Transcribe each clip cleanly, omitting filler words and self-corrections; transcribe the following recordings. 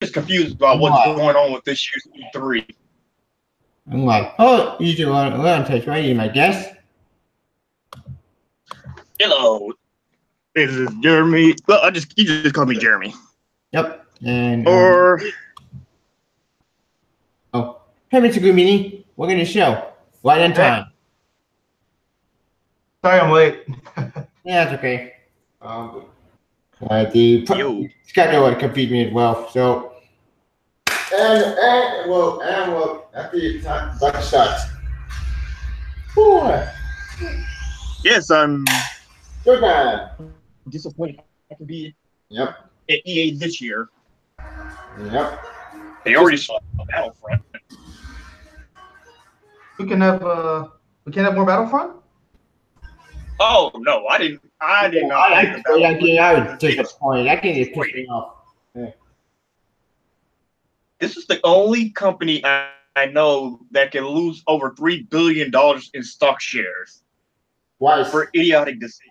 just confused about what's going on with this year's E3. I'm like, oh, you do want to touch my email, I guess. Hello, this is Jeremy. Well, you just call me Jeremy. Yep, and or hey, Mr. Gumini, we're gonna show right on time. Sorry, I'm late. Yeah, that's okay. The schedule would confuse me as well. So, and well, after the time, about to start. Yes, I'm Good man. disappointed I could be at EA this year. Yep. They already saw Battlefront. We can have more Battlefront? Oh no, I did not. I was disappointed. That game is pissed me off. Yeah. This is the only company I know that can lose over $3 billion in stock shares. Why? For idiotic decisions.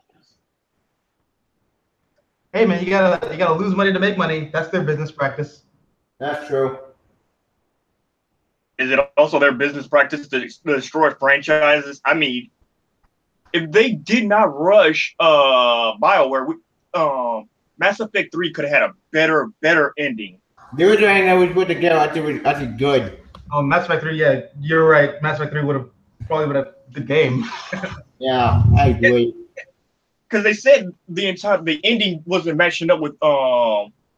Hey man, you gotta lose money to make money. That's their business practice. That's true. Is it also their business practice to destroy franchises? I mean, if they did not rush BioWare, Mass Effect 3 could have had a better ending. The original I was put together, I think good. Oh, Mass Effect 3, yeah, you're right. Mass Effect 3 would have the game. Yeah, I agree. Because they said the ending wasn't matching up with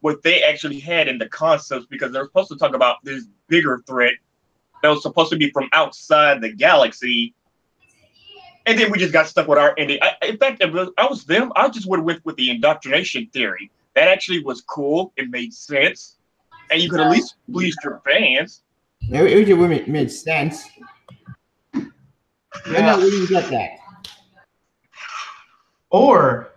what they actually had in the concepts, because they were supposed to talk about this bigger threat that was supposed to be from outside the galaxy. And then we just got stuck with our ending. In fact, if I was them, I just would have went with the indoctrination theory. That actually was cool. It made sense. And you could at least please your fans. It made sense. Yeah. We didn't get that. Or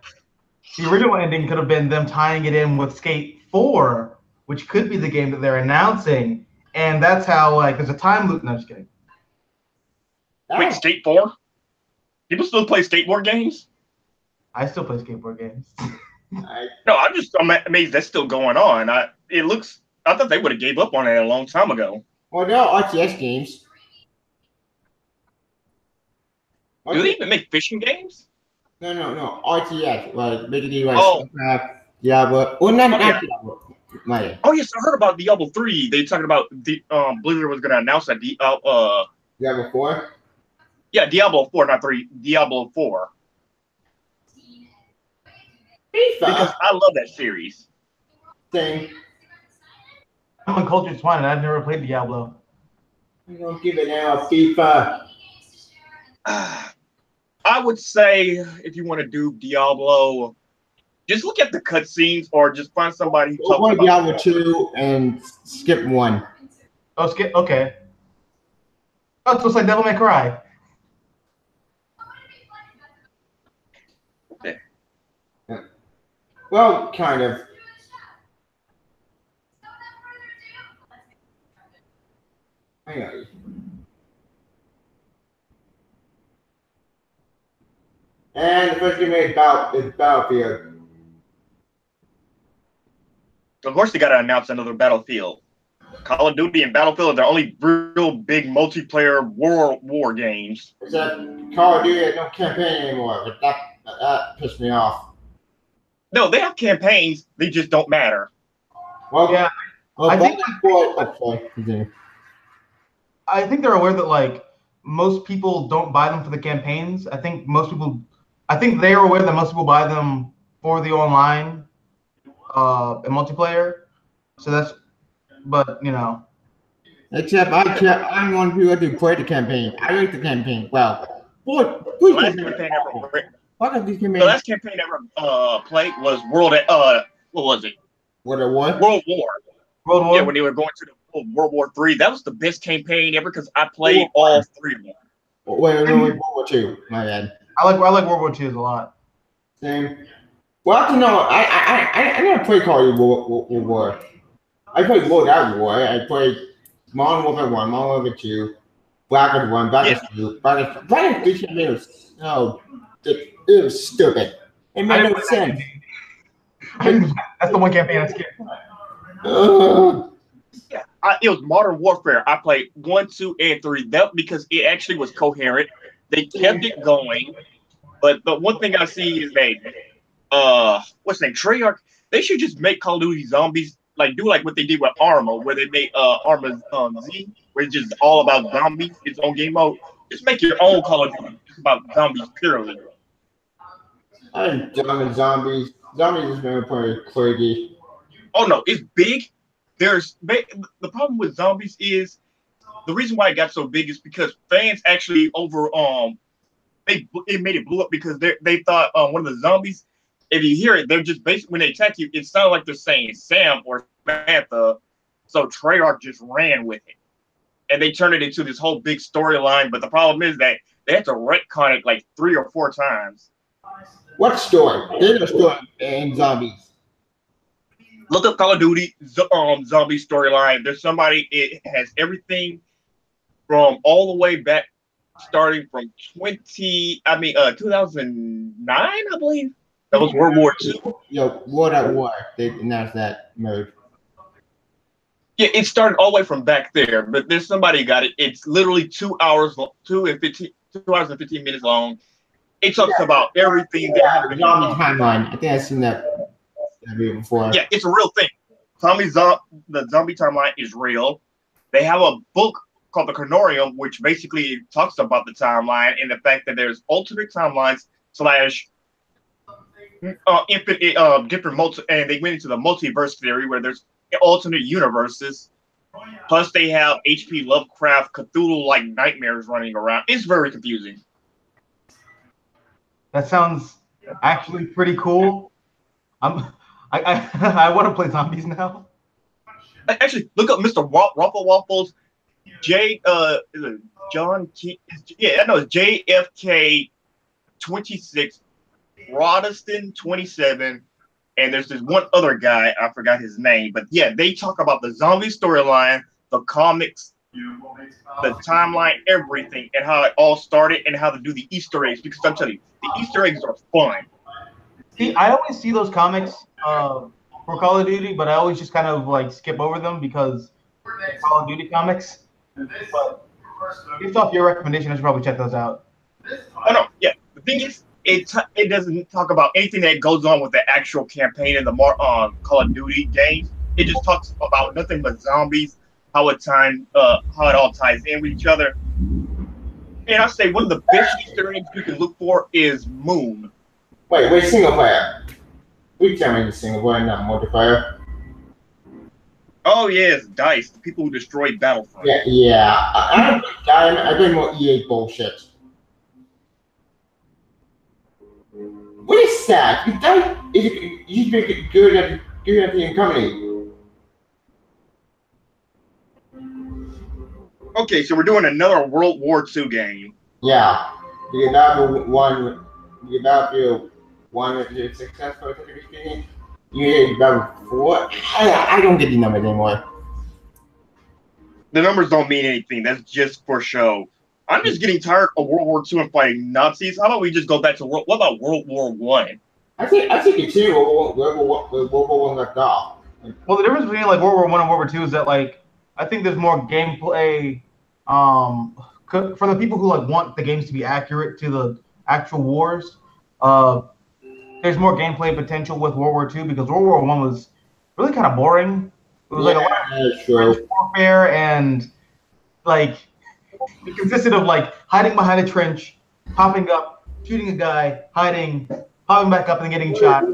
the original ending could have been them tying it in with Skate 4, which could be the game that they're announcing. And that's how, like, there's a time loop. No, just kidding. Wait, Skate 4? People still play skateboard games? I still play skateboard games. No, I'm amazed that's still going on. I thought they would have gave up on it a long time ago. Well, there are RTS games. Do they even make fishing games? No. RTS, like basically like StarCraft, Diablo. Well, not Diablo. Oh yes, I heard about Diablo 3. They talking about Blizzard was going to announce that Diablo 4. Yeah, Diablo 4, not 3. Diablo 4. Because I love that series. Same. I'm a cultured swine, and I've never played Diablo. You don't give it now, FIFA. I would say if you want to do Diablo, just look at the cutscenes or just find somebody who talks about Diablo 2 and skip 1. Oh, skip. Okay. Oh, so it's like Devil May Cry. Well, kind of. Hang on. And the first game is Battlefield. Of course, they got to announce another Battlefield. Call of Duty and Battlefield are the only real big multiplayer world war games. Except Call of Duty has no campaign anymore, but that pissed me off. No, they have campaigns. They just don't matter. Well, yeah. Well, I think they're aware that like most people don't buy them for the campaigns. I think they are aware that most people buy them for the online and multiplayer. So that's, but you know. Except I'm one who had to play the campaign. I like the campaign. Well, the last campaign the last campaign ever played was what was it? World War. World War. Yeah, when they were going to the World War III, that was the best campaign ever because I played all three of them. Wait, World War II. My bad. I like World War II a lot. Same. Well, actually, no. I never played Call of Duty War. I played World War. I played Modern Warfare 1, Modern Warfare 2, Black Ops 1, Black Ops 2, Black Ops 3 campaign was it was stupid. It made no sense. That's the one campaign I skipped. it was Modern Warfare. I played 1, 2, and 3. That because it actually was coherent. They kept it going. But the one thing I see is that what's the name? Treyarch, they should just make Call of Duty Zombies like do like what they did with Arma, where they made Arma Z, where it's just all about zombies, its own game mode. Just make your own Call of Duty. It's about zombies purely. I'm done with zombies. Zombies is very pretty. Oh no, it's big. The problem with zombies is the reason why it got so big is because fans actually it made it blew up because they thought one of the zombies, if you hear it, they're just basically when they attack you, it sounds like they're saying Sam or Samantha. So Treyarch just ran with it, and they turned it into this whole big storyline. But the problem is that they had to retcon it like 3 or 4 times. What story? There's a story in zombies. Look up Call of Duty zombie storyline. There's somebody. It has everything from all the way back, starting from 2009, I believe. That was World War II. Yo, World at War. They announced that mode. Yeah, it started all the way from back there, but there's somebody got it. It's literally 2 hours, 2 hours and 15 minutes long. It talks about everything that happened. Zombie timeline. I think I've seen that before. Yeah, it's a real thing. The zombie timeline is real. They have a book called the Canorium, which basically talks about the timeline and the fact that there's alternate timelines / infinite different and they went into the multiverse theory where there's alternate universes. Plus, they have H.P. Lovecraft Cthulhu-like nightmares running around. It's very confusing. That sounds actually pretty cool. I want to play zombies now. Actually, look up Mr. Ruffle Waffles. John Key. Yeah, I know it's JFK 26, Protestant 27, and there's this one other guy, I forgot his name, but yeah, they talk about the zombie storyline, the comics, the timeline, everything, and how it all started, and how to do the Easter eggs. Because I'm telling you, the Easter eggs are fun. See, I always see those comics for Call of Duty, but I always just kind of like skip over them because Call of Duty comics. But based off your recommendation, I should probably check those out. Oh no, yeah. The thing is, it doesn't talk about anything that goes on with the actual campaign in the Call of Duty games. It just talks about nothing but zombies, how it all ties in with each other. And I say one of the best Easter eggs you can look for is Moon. Wait, single player. We can't make the single player, not multiplayer. Oh yes, DICE, the people who destroyed Battlefront. Yeah. I think more EA bullshit. What is that? You've been good at the company. Okay, so we're doing another World War II game. Yeah. The Battlefield 1 is successful. You Battlefield 4. I don't get the numbers anymore. The numbers don't mean anything. That's just for show. I'm just getting tired of World War II and fighting Nazis. How about we just go back to what about World War I? I think it's here World War I left off. Well, the difference between like World War I and World War II is that like I think there's more gameplay. For the people who like want the games to be accurate to the actual wars, there's more gameplay potential with World War II because World War I was really kind of boring. It was like a lot of warfare and like it consisted of like hiding behind a trench, popping up, shooting a guy, hiding, popping back up and getting shot.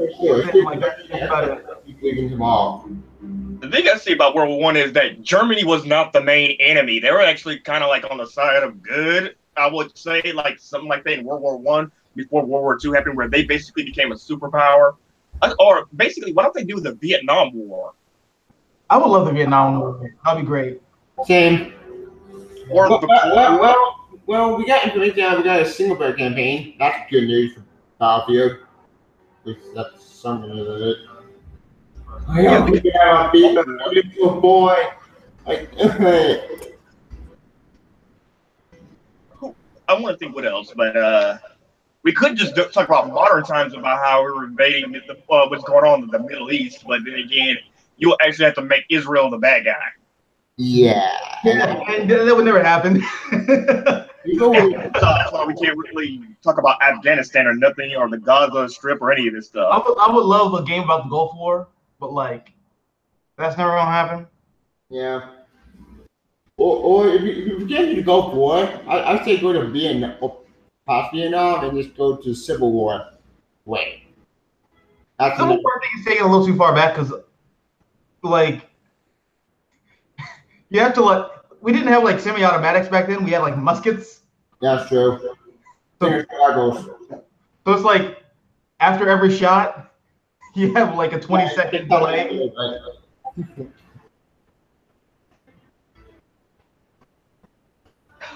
The thing I see about World War I is that Germany was not the main enemy. They were actually kind of like on the side of good, I would say, like something like that in World War I before World War II happened, where they basically became a superpower. Or basically, why don't they do the Vietnam War? I would love the Vietnam War. That'd be great. Same. Or well, we got information. We got a single player campaign. That's good news for Battlefield. That's something of it. We have a beautiful boy. I want to think what else, but we could just talk about modern times about how we were invading what's going on in the Middle East. But then again, you actually have to make Israel the bad guy. Yeah. And that would never happen. People will, That's why we can't really talk about Afghanistan or nothing, or the Gaza Strip or any of this I stuff. would love a game about the Gulf War, but like that's never gonna happen. yeah. Or if you get to go for it, I say go to Vietnam, past Vietnam, and just go to Civil War. Wait. That's Civil War thing is taking a little too far back because, like, you have to like we didn't have like semi-automatics back then. We had like muskets. That's true. So, So so it's like after every shot, you have like a 20-second delay.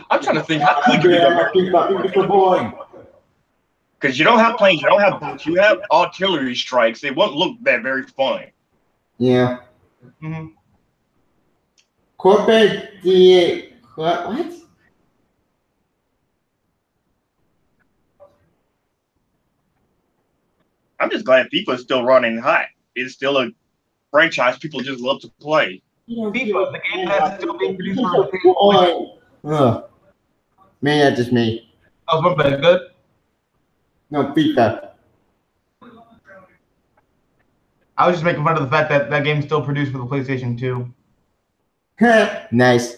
I'm trying to think how quick you go. Because you don't have planes, you don't have boats, you have artillery strikes. It won't look that very fun. Yeah. Mm-hmm. Corporate the what? I'm just glad FIFA is still running hot. It's still a franchise people just love to play. FIFA, the game that's still being produced Ugh. Man, that's just me. I was wondering, good. No, FIFA. I was just making fun of the fact that that game's still produced for the PlayStation 2. Nice.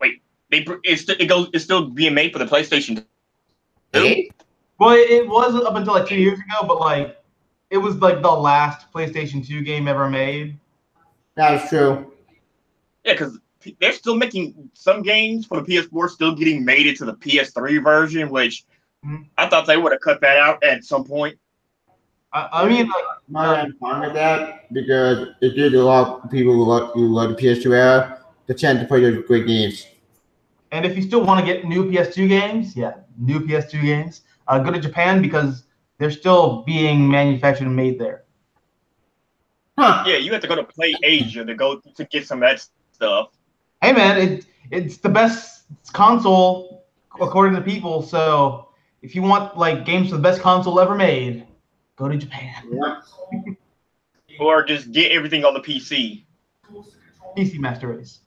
Wait, it's still being made for the PlayStation 2? Well, it was up until like 2 years ago, but like it was like the last PlayStation 2 game ever made. That is true. Yeah, because they're still making some games for the PS4 still getting made into the PS3 version, which I thought they would have cut that out at some point. I mean, like, I'm fine with that because it gives a lot of people who love the PS2 era the chance to play those great games. and if you still want to get new PS2 games, new PS2 games, go to Japan because they're still being manufactured and made there. Huh. Yeah, you have to go to Play Asia to get some of that stuff. Hey man, it's the best console according to people. So if you want like games for the best console ever made, go to Japan. Yeah. Or just get everything on the PC. PC Master Race.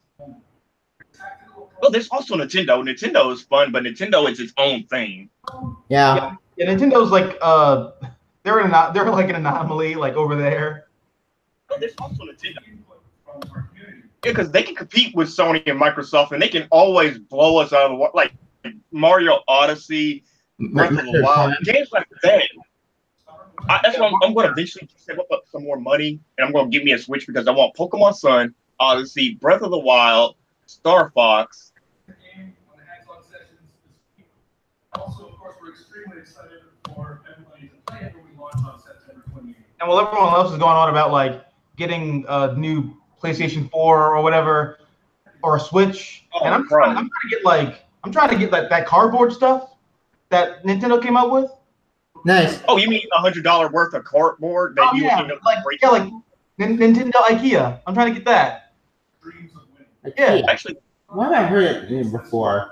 Well, there's also Nintendo. Nintendo is fun, but Nintendo is its own thing. Yeah. Yeah, Nintendo's like they're like an anomaly like over there. Well, there's also Nintendo. Yeah, because they can compete with Sony and Microsoft, and they can always blow us out of the water. Like Mario Odyssey, Breath of the Wild, games like that. That's why I'm going to eventually save up some more money, and I'm going to get me a Switch because I want Pokemon Sun, Odyssey, Breath of the Wild, Star Fox. Also, of course, we're extremely excited for everybody to play it when we launch on September 28th. And while everyone else is going on about like getting a new PlayStation 4 or whatever, or a Switch, and I'm trying to get that cardboard stuff that Nintendo came up with. Nice. Oh, you mean $100 worth of cardboard that you end up breaking? like Nintendo IKEA. I'm trying to get that. Dreams of winning. Yeah. Actually, Why have I heard it before?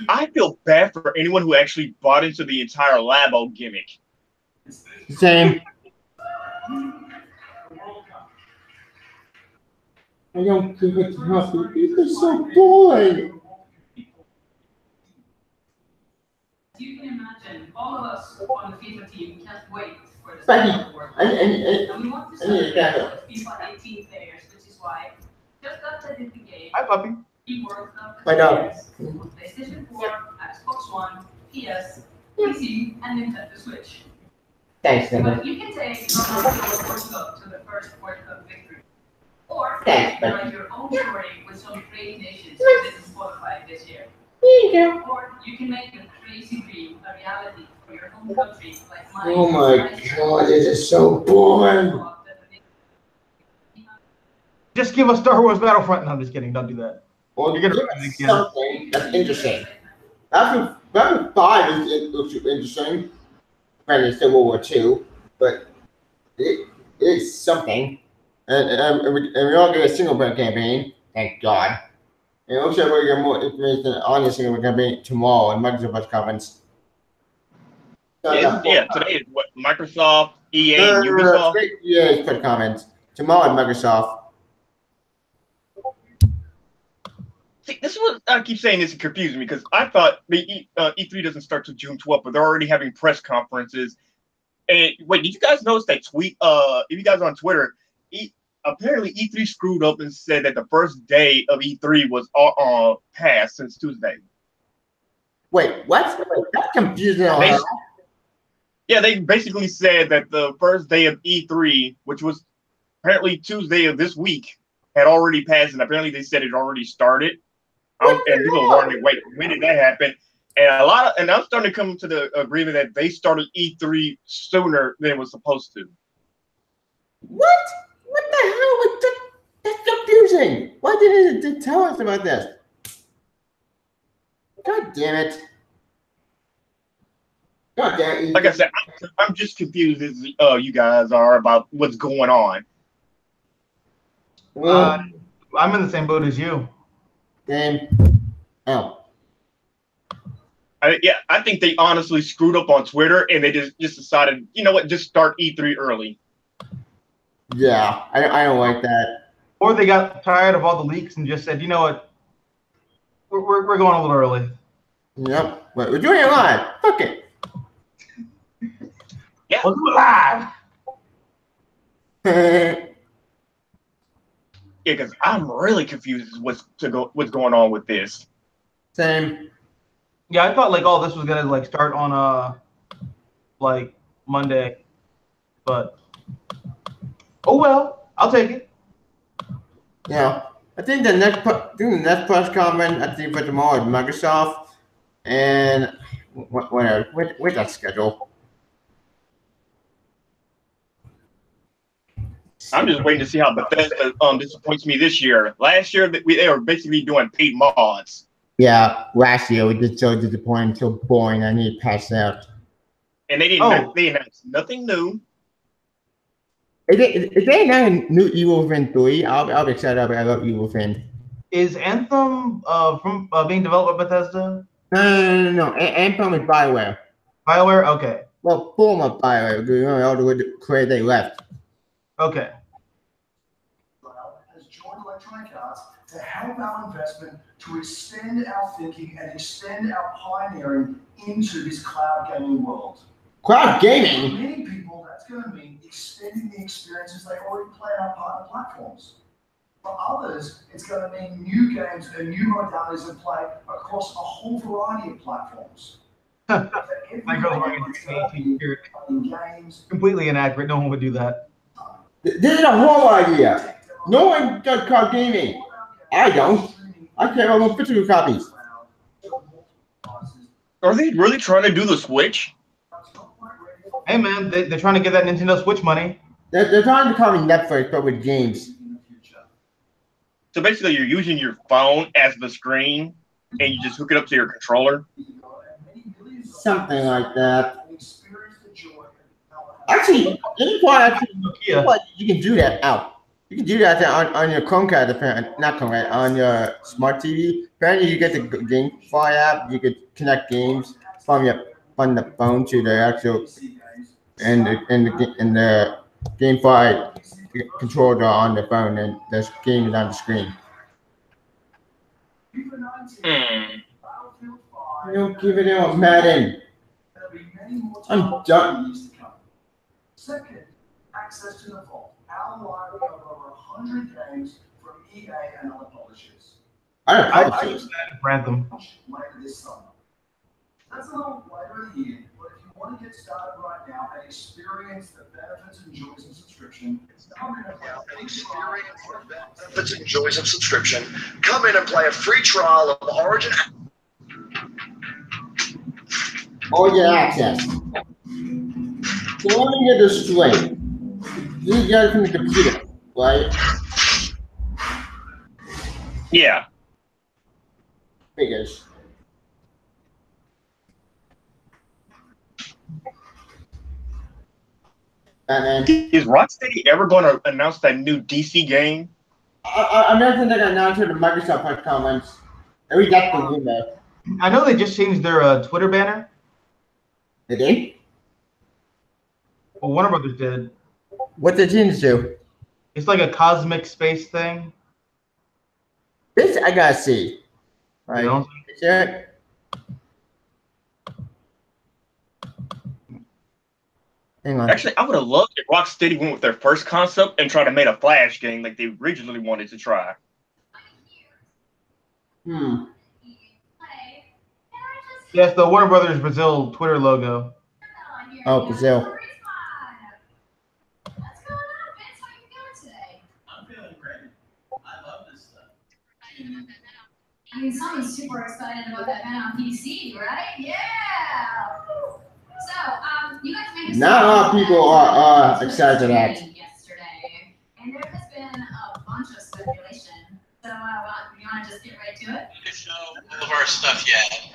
I feel bad for anyone who actually bought into the entire Labo gimmick. Same. I don't give it to This is so boring. You can imagine, all of us on the FIFA team can't wait for this Becky, to work. and we want to I need to celebrate get with FIFA 18 players, which is why just after the game, Hi, puppy. we worked up I know. PlayStation 4, Xbox One, PS, PC, and Nintendo Switch. Thanks, But you can take Ronaldo World Cup to the first World Cup victory. Or Thanks, write your own story with some great nations that didn't qualify this year. Or you can make a crazy dream a reality for your home country like mine. Oh my god, this is so boring. Just give us Star Wars Battlefront. No, I'm just kidding. Don't do that. Well, You're gonna give run us it again. something that's interesting. Battle 5 looks interesting. Granted, it's still World War II, but it is something. And we all get a single player campaign, thank God. And also, we'll get more information on the single player campaign tomorrow in Microsoft's conference. Yeah, today is what Microsoft, EA, and Ubisoft. Yeah, it's put comments tomorrow at Microsoft. See, this is what I keep saying is confusing me because I thought the E3 doesn't start till June 12th, but they're already having press conferences. And wait, did you guys notice that tweet? If you guys are on Twitter, apparently E3 screwed up and said that the first day of E3 was passed since Tuesday. Wait, what? That's confusing. Yeah, they basically said that the first day of E3, which was apparently Tuesday of this week, had already passed, and apparently they said it already started. And people were wondering, wait, when did that happen? And I'm starting to come to the agreement that they started E3 sooner than it was supposed to. What? What the hell? That's confusing. Why didn't they tell us about this? God damn it. God damn it. Like I said, I'm just confused as you guys are about what's going on. Well, I'm in the same boat as you. then, oh. I think they honestly screwed up on Twitter, and they just decided, you know what, just start E3 early. Yeah, I don't like that. Or they got tired of all the leaks and just said, you know what, we're going a little early. Yep, but we're doing it live. Fuck it. Yeah, We'll do it live. yeah, because I'm really confused what's going on with this. Same. Yeah, I thought like all this was gonna like start on like Monday, but oh well, I'll take it. Yeah, I think the next press conference I think for tomorrow is Microsoft, and whatever. Where's that schedule? I'm just waiting to see how Bethesda disappoints me this year. Last year, they were basically doing paid mods. Yeah, last year we did so disappointing, so boring. I need to pass out. And they didn't. They announced nothing new. Is there not a new Evil Within 3? I'll be excited about it. I love Evil Within. Is Anthem from being developed by Bethesda? No. Anthem is BioWare. BioWare? Okay. Well, former BioWare. Because you know all the way to create they left. Okay. Has joined Electronic Arts to help our investment to extend our thinking and extend our pioneering into this cloud gaming world. Cloud For gaming? many people, that's going to mean extending the experiences they already play on our partner platforms. For others, it's going to mean new games and new modalities of play across a whole variety of platforms. My girl's wearing a t-shirt. Games. Completely inaccurate. No one would do that. This is a whole idea. No one does cloud gaming. I don't. I care about physical copies. Are they really trying to do the Switch? Hey man, they're trying to get that Nintendo Switch money. They're trying to copy Netflix, but with games. So basically, you're using your phone as the screen, and you just hook it up to your controller. Something like that. Actually, you can do that out. You can do that on your Chromecast, apparently, not Chromecast, on your smart TV. Apparently, you get the GameFly app. You could connect games from the phone to the actual and the GameFly controller on the phone, and the game is on the screen. You don't give it out, Madden. I'm done. Second, access to the vault. Our library of over 100 games from EA and other publishers. I use that for Anthem. Later this summer. That's a little later in the year, but if you want to get started right now and experience the benefits and joys of subscription, come in and play a free trial of Origin. Origin Access. So let me get this straight. You got it from the computer, right? Yeah. Figures. And then Is Rocksteady ever going to announce that new DC game? I'm not going to announce it to Microsoft press comments. And we got the window. I know they just changed their Twitter banner. They did? Well, Warner Brothers did. What did change do? It's like a cosmic space thing. This I gotta see. Right. You know? Check. Hang on. Actually, I would have loved if Rocksteady went with their first concept and tried to make a Flash game like they originally wanted to try. Yes, the Warner Brothers Brazil Twitter logo. Oh, Brazil. What's going on, Vince? How you doing today? I'm feeling great. I love this stuff. I mean, someone's super excited about that man on PC, right? Yeah. So, you guys made Not a lot of people are excited to that. Yesterday, and there has been a bunch of speculation. So, you want to just get right to it? To show all of our stuff yet.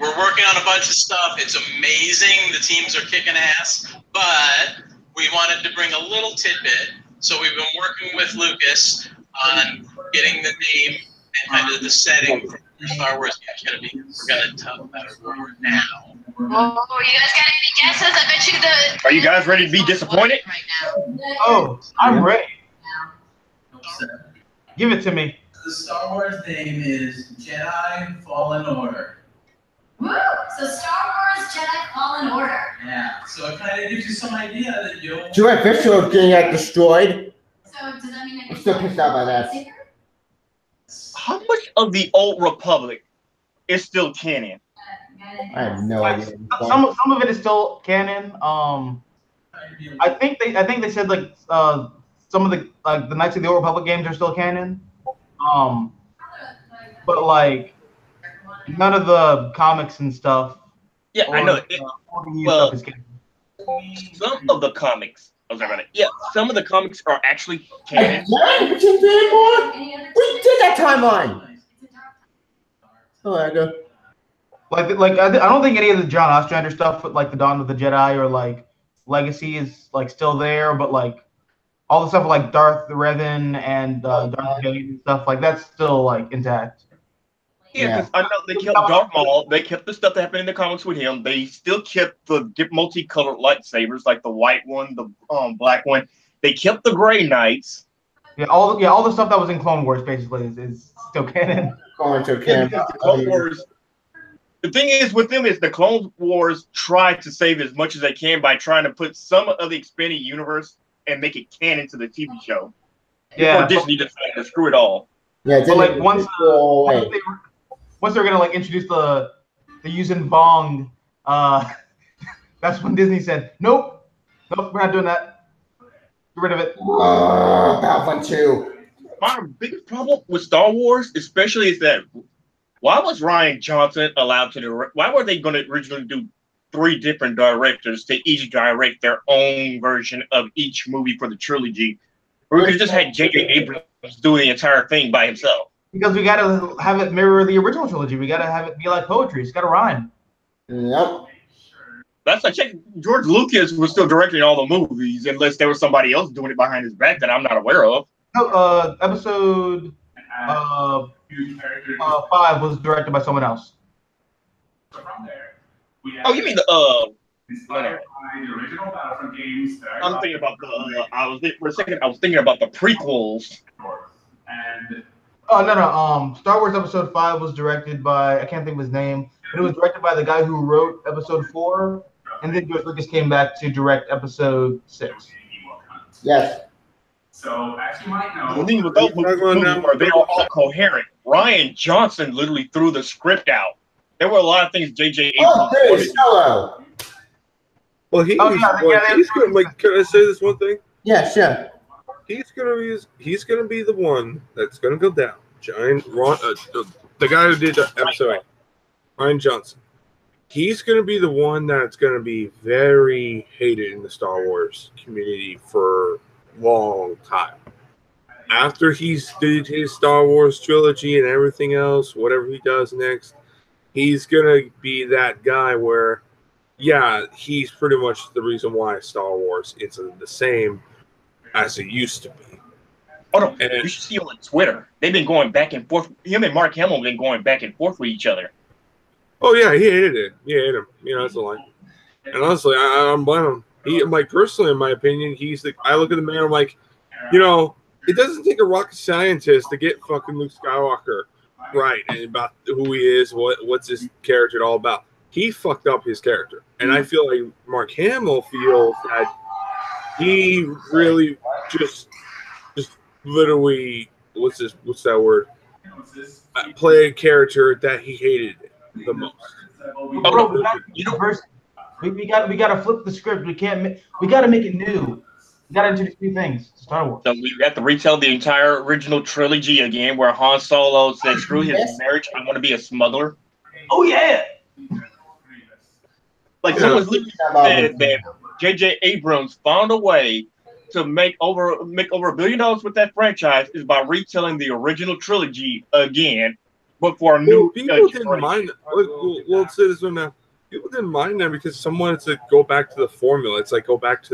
We're working on a bunch of stuff. It's amazing. The teams are kicking ass, but we wanted to bring a little tidbit. So we've been working with Lucas on getting the name and kind of the setting for Star Wars Academy. We're going to tell about it more now. Oh, you guys got any guesses? I bet you the. Are you guys ready to be disappointed? Right now. Oh, I'm ready. Give it to me. The Star Wars name is Jedi Fallen Order. Woo! So Star Wars Jedi Fallen Order. Yeah, so it kind of gives you some idea that you'll. Joy Fisher getting that destroyed. So does that mean I'm still pissed out by that. How much of the Old Republic is still canon? I have no idea. Some of it is still canon. I think they said like some of the the Knights of the Old Republic games are still canon. But like none of the comics and stuff. Yeah, I know. Well, stuff is canon. Some of the comics. I was right. Yeah, some of the comics are actually canon. We did that timeline. Oh, I go. Like I don't think any of the John Ostrander stuff, like the Dawn of the Jedi or like Legacy, is like still there. But like all the stuff with, like Darth Revan and Darth Vader and stuff, like that's still like intact. Yeah, because I know they kept Darth Maul. They kept the stuff that happened in the comics with him. They still kept the multicolored lightsabers, like the white one, the black one. They kept the Gray Knights. Yeah, all the stuff that was in Clone Wars basically is still canon. Going to canon. The Clone Wars. The thing is with them is the Clone Wars tried to save as much as they can by trying to put some of the expanded universe and make it canon to the TV show. Yeah, Before Disney decided to screw it all. Yeah, but like once they're gonna like introduce the Yuuzhan Vong, that's when Disney said, nope, we're not doing that. Get rid of it. Battlefront 2. My biggest problem with Star Wars, especially, is that why was Rian Johnson allowed to direct? Why were they going to originally do 3 different directors to each direct their own version of each movie for the trilogy? Or we could have just had J.J. Abrams do the entire thing by himself. Because we got to have it mirror the original trilogy. We got to have it be like poetry. It's got to rhyme. Yep. That's like George Lucas was still directing all the movies, unless there was somebody else doing it behind his back that I'm not aware of. No, episode 5 was directed by someone else. So from there, Oh, you mean the inspired by the original Battlefront games that I'm thinking about the. I was thinking about the prequels. and Oh no. Star Wars Episode 5 was directed by, I can't think of his name, but it was directed by the guy who wrote Episode 4, and then George Lucas came back to direct Episode 6. Yes. So as you might know, The thing with those movies are they are all coherent. Rian Johnson literally threw the script out. There were a lot of things J.J. Abrams wanted. Solo. Well, he's gonna like. Can I say this one thing? Yeah, sure. He's gonna be the one that's gonna go down. Giant Ron, the guy who did the episode, Rian Johnson. He's gonna be the one that's gonna be very hated in the Star Wars community for a long time. After he's did his Star Wars trilogy and everything else, whatever he does next, he's gonna be that guy where, yeah, he's pretty much the reason why Star Wars isn't the same as it used to be. Oh no, you should see on Twitter. They've been going back and forth. Him and Mark Hamill have been going back and forth with each other. Oh yeah, he hated it. He hated him. You know, that's the line. And honestly, I don't blame him. He, like, personally, in my opinion, I look at the man, I'm like, you know, it doesn't take a rocket scientist to get fucking Luke Skywalker Right, and about who he is, what's his character all about. He fucked up his character, and I feel like Mark Hamill feels that he really just literally what's that word? Play a character that he hated the most. Bro, we got to flip the script. We got to make it new. We got to introduce new things to Star Wars. So we have to retell the entire original trilogy again, where Han Solo said, "Screw his marriage, I want to be a smuggler." Oh yeah. Like someone's literally said that J.J. Abrams found a way to make over $1 billion with that franchise is by retelling the original trilogy again, but for a new. People didn't mind. We'll say this one now. People didn't mind that because someone wanted to go back to the formula. It's like go back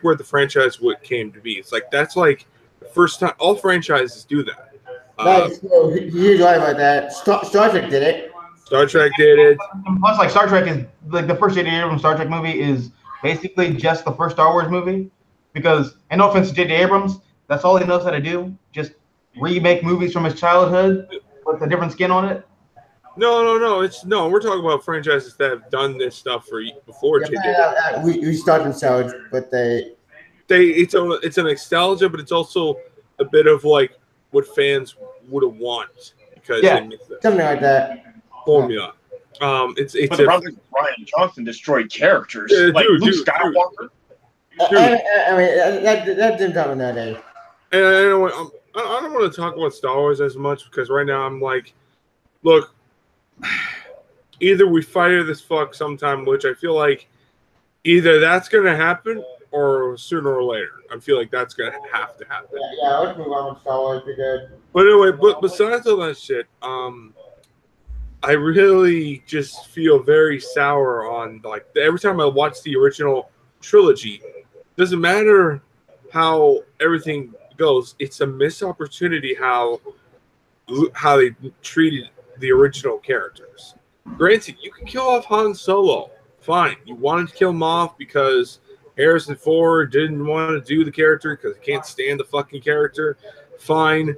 where the franchise came to be. It's like that's like the first time all franchises do that. You're right about that. Star Trek did it. Star Trek did it. Plus, like Star Trek is like the first J.J. Abrams Star Trek movie is basically just the first Star Wars movie. Because, and no offense to J.J. Abrams, that's all he knows how to do. Just remake movies from his childhood with a different skin on it. No. We're talking about franchises that have done this stuff before J.J. We start themselves, but it's a nostalgia, but it's also a bit of like what fans would have want because something like that. Formula. But the problem is Rian Johnson destroyed characters like Luke Skywalker. I mean that didn't happen that day. And I don't want to talk about Star Wars as much because right now I'm like, look, either we fire this fuck sometime, which I feel like either that's gonna happen or sooner or later. I feel like that's gonna have to happen. Yeah, let's move on with Star Wars because. But anyway, besides all that shit, I really just feel very sour on like every time I watch the original trilogy. Doesn't matter how everything goes; it's a missed opportunity how they treated the original characters. Granted, you can kill off Han Solo, fine. You wanted to kill him off because Harrison Ford didn't want to do the character because he can't stand the fucking character. Fine.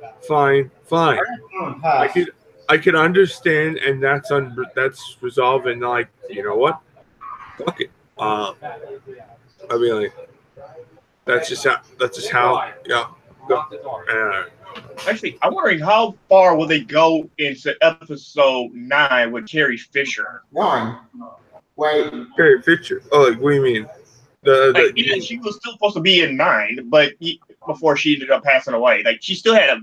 I could understand, and that's resolved, and like, you know what? Fuck it. I mean, like, that's just how. Yeah. Actually, I'm wondering how far will they go into episode 9 with Carrie Fisher? 9. Wait. Carrie Fisher. Oh, like, what do you mean? She was still supposed to be in 9, but before she ended up passing away, like she still had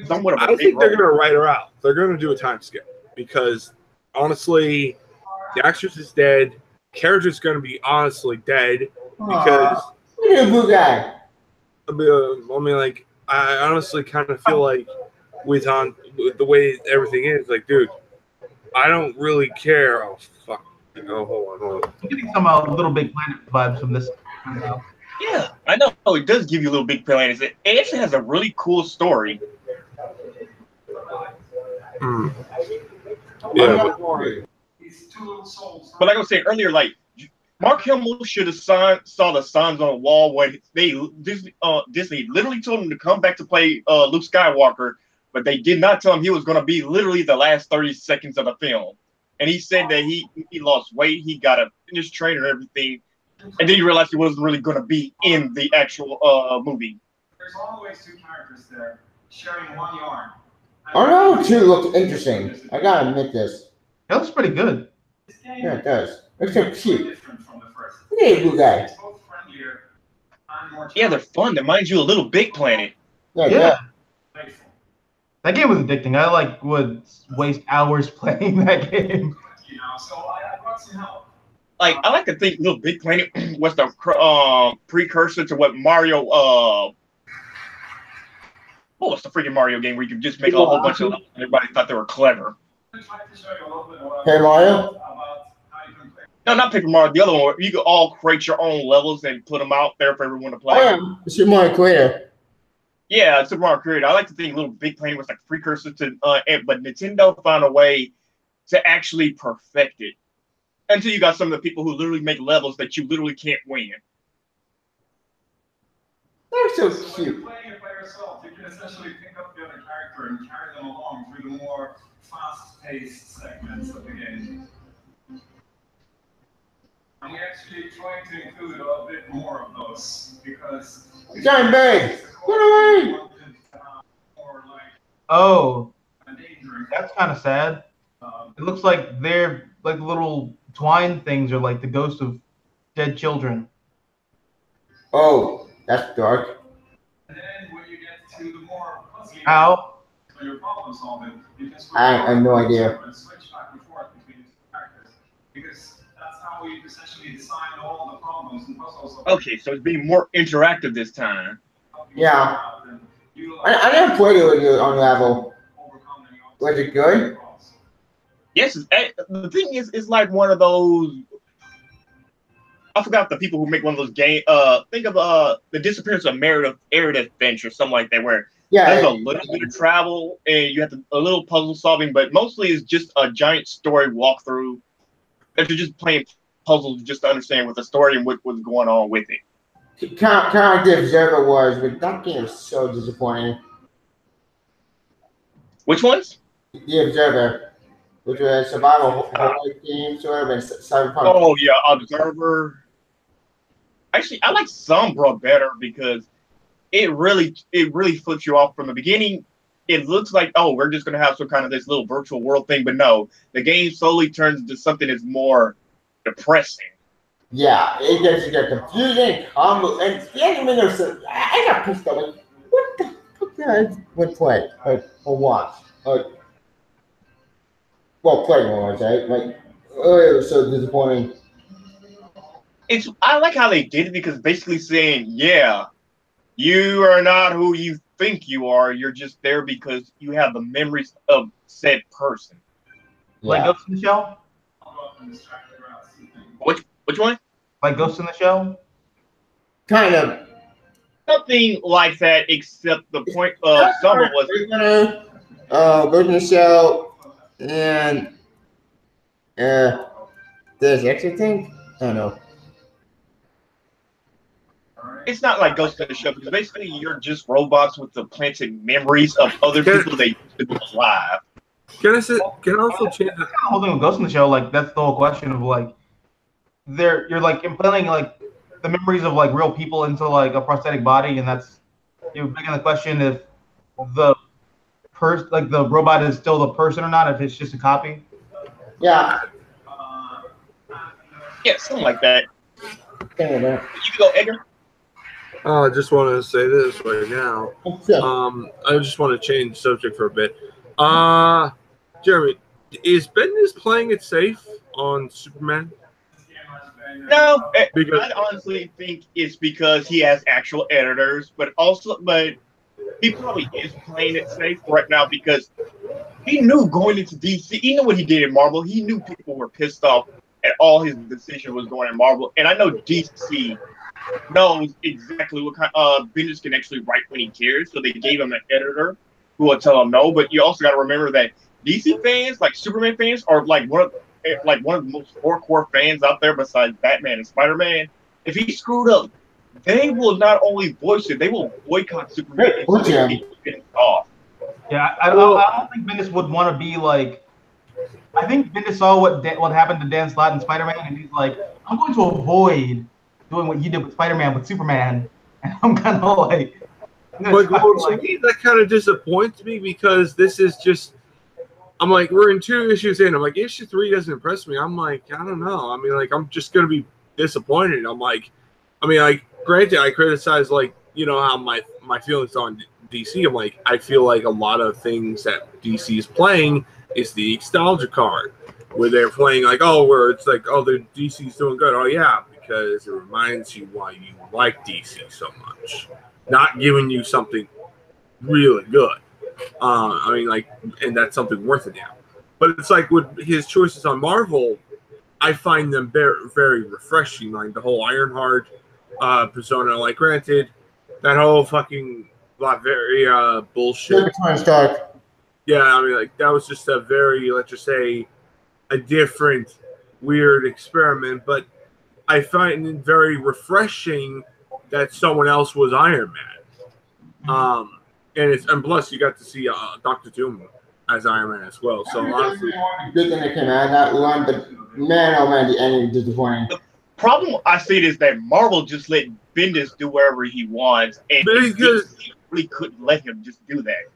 somewhat of a. I think they're gonna write her out. They're gonna do a time skip because honestly, the actress is dead. Character's gonna be honestly dead because. Look at the blue guy. I mean, like, I honestly kind of feel like with the way everything is, like, dude, I don't really care. Oh fuck! Oh, hold on. I'm getting some Little Big Planet vibes from this. Yeah, I know. It does give you Little Big Planet. It actually has a really cool story. Yeah, but like I was saying earlier, like Mark Hamill should have saw the signs on the wall when Disney literally told him to come back to play Luke Skywalker, but they did not tell him he was going to be literally the last 30 seconds of the film. And he said that he lost weight, he got a fitness trainer and everything, and then he realized he wasn't really going to be in the actual movie. There's always two characters there sharing one yarn. Arno 2 looked interesting. I gotta admit this. It looks pretty good. Yeah, it does. Looks so cute. Look at the blue guy. Yeah, they're fun. They remind you of Little Big Planet. Yeah. That game was addicting. I would waste hours playing that game. Like I like to think Little Big Planet was the precursor to what Mario. What was the freaking Mario game where you could just make a whole bunch of levels and everybody thought they were clever? Hey Mario. No, not Paper Mario. The other one, where you could all create your own levels and put them out there for everyone to play. Oh, yeah. Super Mario Creator. Yeah, Super Mario Creator. I like to think Little Big Planet was like precursor to, but Nintendo found a way to actually perfect it. Until you got some of the people who literally make levels that you literally can't win. They're so So when cute. you're playing it by yourself, you can essentially pick up the other character and carry them along through the more fast-paced segments of the game. And we actually try to include a bit more of those because Giant bag. Get away. More like Oh, endangering. that's kind of sad. It looks like they're like little twine things are like the ghosts of dead children. Oh, that's dark. And then when you get to the more puzzly Ow. so you're problem solving, you can switch I have no idea. and switch back and forth between the two characters because that's how we essentially design all the problems and puzzles. Okay, so it's being more interactive this time. Yeah. I never played it with you on Unravel. Was it good? Yes, the thing is, it's like one of those. I forgot the people who make one of those games. Think of the Disappearance of Meredith Finch or something like that, where there's a little bit of travel and you have a little puzzle solving, but mostly it's just a giant story walkthrough. That you're just playing puzzles just to understand what the story and what's going on with it. Kind of like The Observer was, but that game is so disappointing. Which ones? The Observer, which was a survival horror game, sort of, and cyberpunk. Oh yeah, Observer. Actually, I like Sombra better because it really flips you off from the beginning. It looks like, oh, we're just gonna have some kind of this little virtual world thing, but no, the game slowly turns into something that's more depressing. Yeah, it gets you get confusing, and the enemy knows. I got pissed off. Like, what the fuck would play or watch? Well, play more, right? Like, oh, it was so disappointing. I like how they did it because basically saying, yeah, you are not who you think you are. You're just there because you have the memories of said person. Like Ghost in the Shell? Which one? Like Ghost in the Shell? Kind of. Something like that, except the point of Summer was Ghost in the Shell and there's extra thing? I don't know. It's not like Ghost in the Shell because basically you're just robots with the planted memories of other people that used to be alive. Can I also change the whole thing with Ghost in the Shell? Like that's the whole question of like, you're like implanting like the memories of like real people into like a prosthetic body, and that's you're making the question if the like the robot is still the person or not, if it's just a copy. Yeah. Yeah, something like that. You can go, Edgar. I just want to say this right now. I just want to change subject for a bit. Jeremy, is Bendis playing it safe on Superman? No, I honestly think it's because he has actual editors, but he probably is playing it safe right now because he knew going into DC, he knew what he did in Marvel. He knew people were pissed off at all his decision was going in Marvel, and I know DC knows exactly what kind Bendis can actually write when he cares, so they gave him an editor who will tell him no. But you also got to remember that DC fans, like Superman fans, are like one of the most hardcore fans out there besides Batman and Spider-Man. If he screwed up, they will not only voice it, they will boycott Superman. Off. Yeah, I don't think Bendis would want to be like. I think Bendis saw what happened to Dan Slott in Spider-Man, and he's like, I'm going to avoid doing what you did with Spider-Man with Superman, and I'm kind of like. But to me, that kind of disappoints me because this is just. I'm like, we're in 2 issues in. I'm like, issue 3 doesn't impress me. I'm like, I don't know. I mean, like, I'm just gonna be disappointed. I'm like, granted, I criticize like, how my feelings on DC. I'm like, I feel like a lot of things that DC is playing is the nostalgia card, where they're playing like, where it's like, the DC's doing good. Oh yeah, because it reminds you why you like DC so much, not giving you something really good. And that's something worth it now. But it's like with his choices on Marvel, I find them very, very refreshing. Like the whole Ironheart persona. Like, granted, that whole fucking very bullshit. Yeah, that was just a very, let's just say, a different, weird experiment. But I find it very refreshing that someone else was Iron Man. And plus you got to see Dr. Doom as Iron Man as well. So honestly, good thing that came out of that one, but man, oh man, the ending was disappointing. The problem I see is that Marvel just let Bendis do whatever he wants, and he really couldn't let him just do that.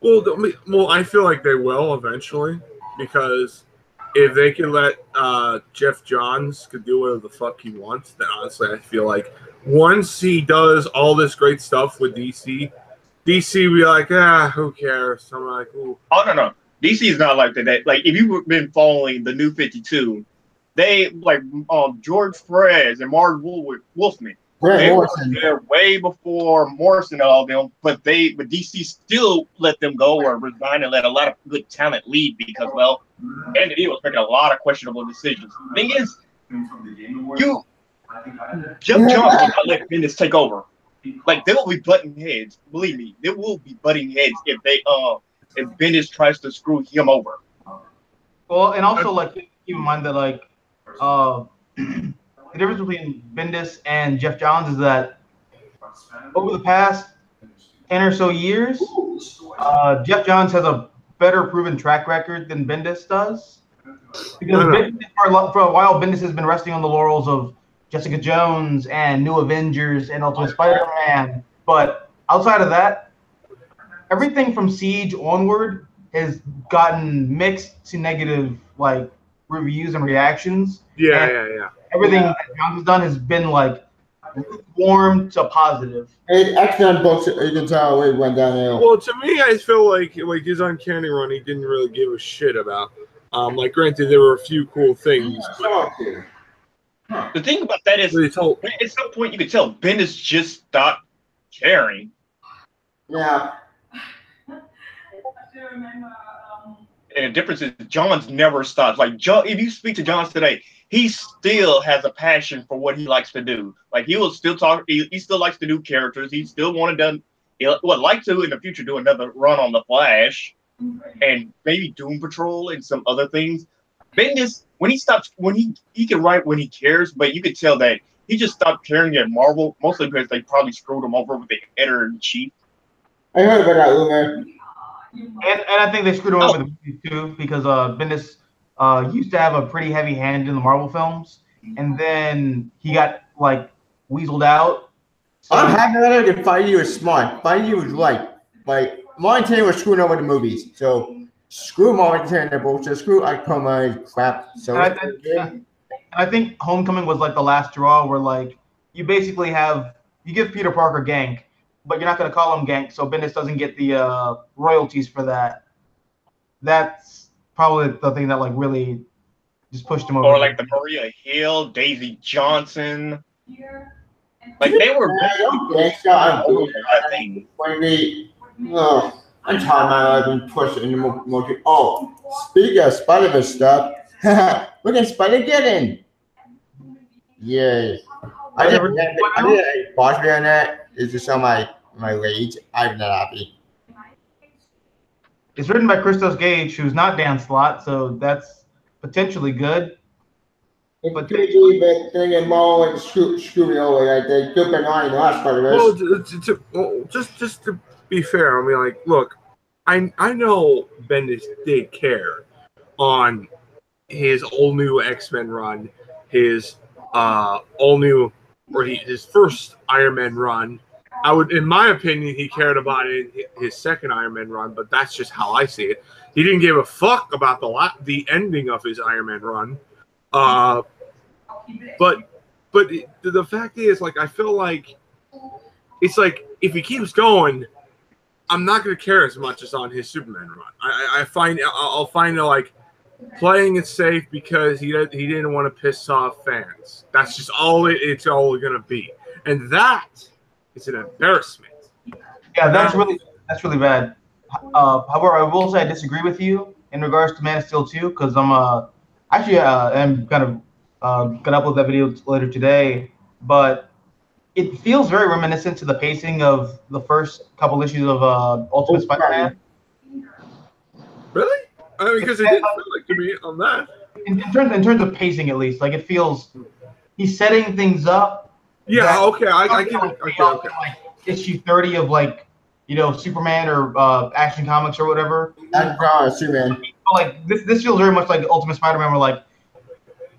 Well, I feel like they will eventually, because if they can let Jeff Johns could do whatever the fuck he wants, then honestly, I feel like once he does all this great stuff with DC will be like, who cares? So I'm like, ooh. Oh no, DC is not like that. Like, if you've been following the New 52, they like George Perez and Mark Wolfman. They were there way before Morrison and all them, but DC still let them go or resign and let a lot of good talent leave because, well, Andy was making a lot of questionable decisions. The thing is, Jeff Johns cannot let Bendis take over. Like, they will be butting heads. Believe me, they will be butting heads if if Bendis tries to screw him over. Well, and also like keep in mind that like the difference between Bendis and Jeff Johns is that over the past 10 or so years, Jeff Johns has a better proven track record than Bendis does. Because for a while, Bendis has been resting on the laurels of Jessica Jones and New Avengers and Ultimate Spider-Man. But outside of that, everything from Siege onward has gotten mixed to negative like reviews and reactions. Yeah. Everything that Johns has done has been like warm to positive. Excellent books. You can tell it went downhill. Well, to me, I feel like his Uncanny Run, he didn't really give a shit about. Like, granted, there were a few cool things. The thing about that is, at some point, you could tell Bendis just stopped caring. Yeah. And the difference is, Johns never stops. Like, if you speak to Johns today, he still has a passion for what he likes to do. Like, he will still talk. He still likes to do characters. He still would like to in the future do another run on the Flash, and maybe Doom Patrol and some other things. Bendis, when he can write when he cares, but you could tell that he just stopped caring at Marvel, mostly because they probably screwed him over with the editor-in-chief. I heard about that rumor. And I think they screwed him over with the movies too, because Bendis used to have a pretty heavy hand in the Marvel films, and then he got like weaseled out. So I'm happy that Feige was smart. Feige was right. Like, Martin Taylor was screwing over the movies, so screw Martin Taylor bullshit, screw Ike Perlmutter crap. So I think Homecoming was like the last draw, where like you basically you give Peter Parker Gank, but you're not going to call him Gank, so Bendis doesn't get the royalties for that. That's probably the thing that like really just pushed him over. Or like the Maria Hill, Daisy Johnson. Like, they were. I'm tired of my life being pushed into more. Oh, speaking of Spider-Verse stuff, look at Spider-Geddon. Yay! I did a partially on that. It's just on my rage. I'm not happy. It's written by Christos Gage, who's not Dan Slott, so that's potentially good. But thing and Mo and screw me over. Like, they took an eye in the last Spider-Verse. Well, just to be fair, I mean, like, look, I know Bendis did care on his all new X-Men run, his his first Iron Man run. In my opinion, he cared about it in his second Iron Man run, but that's just how I see it. He didn't give a fuck about the ending of his Iron Man run. But the fact is, like, I feel like it's like, if he keeps going, I'm not going to care as much as on his Superman run. I'll find it like playing it safe because he didn't want to piss off fans. That's just all it's all going to be, and that is an embarrassment. Yeah, that's really bad. However, I will say I disagree with you in regards to Man of Steel 2, because I'm kind of gonna upload that video later today, but it feels very reminiscent to the pacing of the first couple issues of Ultimate Spider-Man. Really? I mean, because it didn't feel like to me on that. In terms of pacing, at least, like, it feels he's setting things up Yeah, okay, I get it. Okay. Like issue 30 of like, you know, Superman or Action Comics or whatever. Superman. Like this feels very much like Ultimate Spider-Man, where like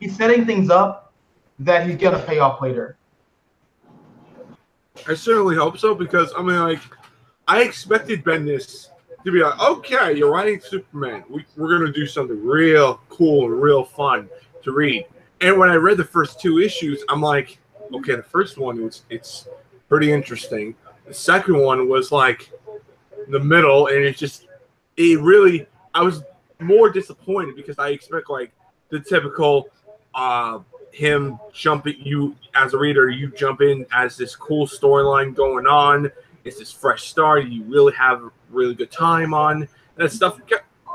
he's setting things up that he's gonna pay off later. I certainly hope so, because I mean, like, I expected Bendis to be like, okay, you're writing Superman. We're gonna do something real cool and real fun to read. And when I read the first 2 issues, I'm like, okay, the first one it's pretty interesting. The second one was like the middle, and it really, I was more disappointed because I expect like the typical him jumping, you as a reader, you jump in as this cool storyline going on. It's this fresh start. You really have a really good time on that stuff.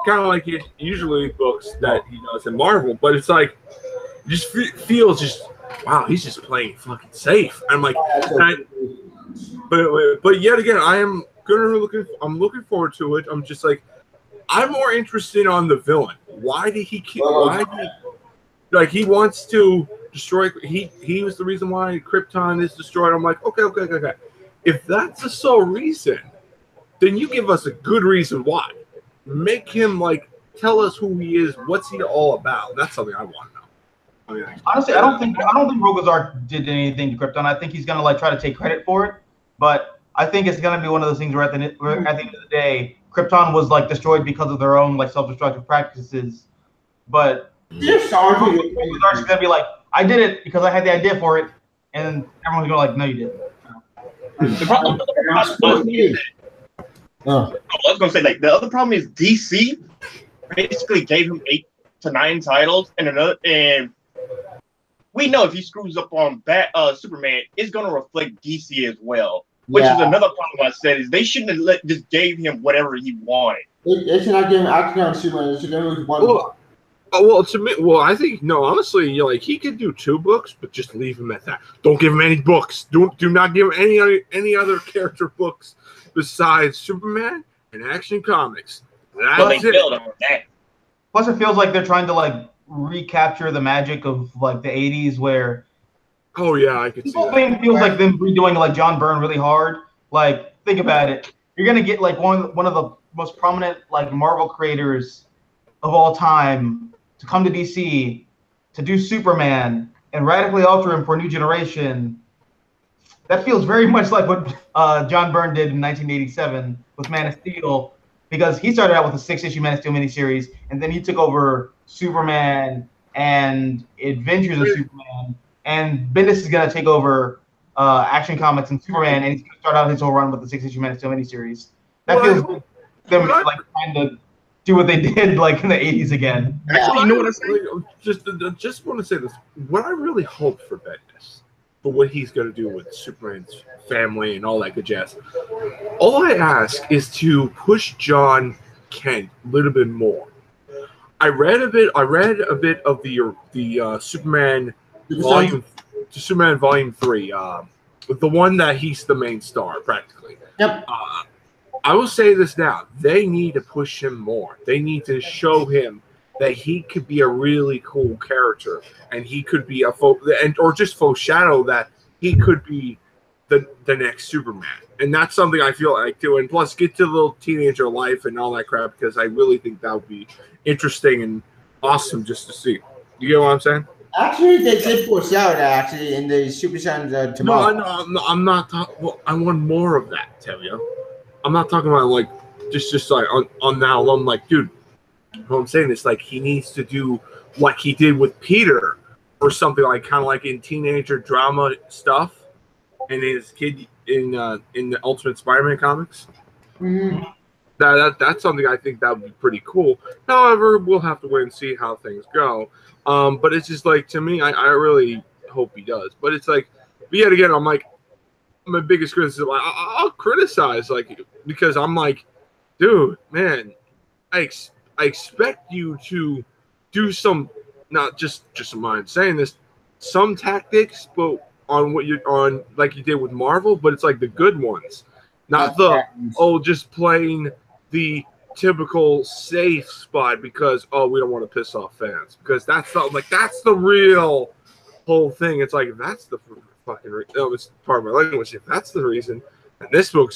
Kind of like it usually books that he does in Marvel, but it's like it just feels just wow. He's just playing fucking safe. I'm like, but yet again, I'm looking forward to it. I'm just like, I'm more interested on the villain. Why did he kill? Like he wants to destroy. He was the reason why Krypton is destroyed. I'm like, okay. If that's the sole reason, then you give us a good reason why. Make him like tell us who he is. What's he all about? That's something I want to know. I mean, honestly, I don't think Rogozar did anything to Krypton. I think he's gonna like try to take credit for it, but I think it's gonna be one of those things where at the end of the day, Krypton was like destroyed because of their own like self-destructive practices. But Rogozar's gonna be like, I did it because I had the idea for it, and everyone's gonna like, no, you didn't. The problem, I was gonna say, like, the other problem is DC basically gave him 8 to 9 titles, and we know if he screws up on Superman, it's gonna reflect DC as well. Which is another problem I said, is they shouldn't have just gave him whatever he wanted. They should not give him action on Superman. They should give him one. I think no. Honestly, like he could do 2 books, but just leave him at that. Don't give him any books. Do not give him any other character books besides Superman and Action Comics. That's it. Plus, it feels like they're trying to like recapture the magic of like the '80s, where I could see that. It feels like them redoing like John Byrne really hard. Like, think about it. You're gonna get like one of the most prominent like Marvel creators of all time to come to DC to do Superman and radically alter him for a new generation. That feels very much like what John Byrne did in 1987 with Man of Steel, because he started out with a 6-issue Man of Steel miniseries, and then he took over Superman and Adventures of Superman, and Bendis is going to take over Action Comics and Superman, and he's going to start out his whole run with the 6-issue Man of Steel miniseries. That feels like them like trying to do what they did like in the 80s again. Actually, you know what I'm saying? Just want to say this. What I really hope for Bendis, for what he's going to do with Superman's family and all that good jazz, all I ask is to push John Kent a little bit more. I read a bit of the Superman Volume 3, the one that he's the main star practically. Yep. I will say this now. They need to push him more. They need to show him that he could be a really cool character, and he could be or just foreshadow that he could be the next Superman. And that's something I feel like too. And plus, get to the little teenager life and all that crap, because I really think that would be interesting and awesome just to see. You get what I'm saying? Actually, they did foreshadow that actually in the Super Saiyan tomorrow. No, I'm not talking. Well, I want more of that, Tevye. I'm not talking about like just like on that alone. Like, dude, what I'm saying is like he needs to do like he did with Peter, or something like kind of like in teenager drama stuff, and his kid in the Ultimate Spider-Man comics. Mm-hmm. That's something I think that would be pretty cool. However, we'll have to wait and see how things go. But it's just like, to me, I really hope he does. But it's like, but yet again, I'm like, my biggest criticism, I'll criticize, like, because I'm like, dude, man, I expect you to do some, not just mind saying this, some tactics, but on what you're on, like you did with Marvel, but it's like the good ones, not just playing the typical safe spot because we don't want to piss off fans, because that's the real whole thing. It's like, if that's the that was part of my language. If that's the reason, then this book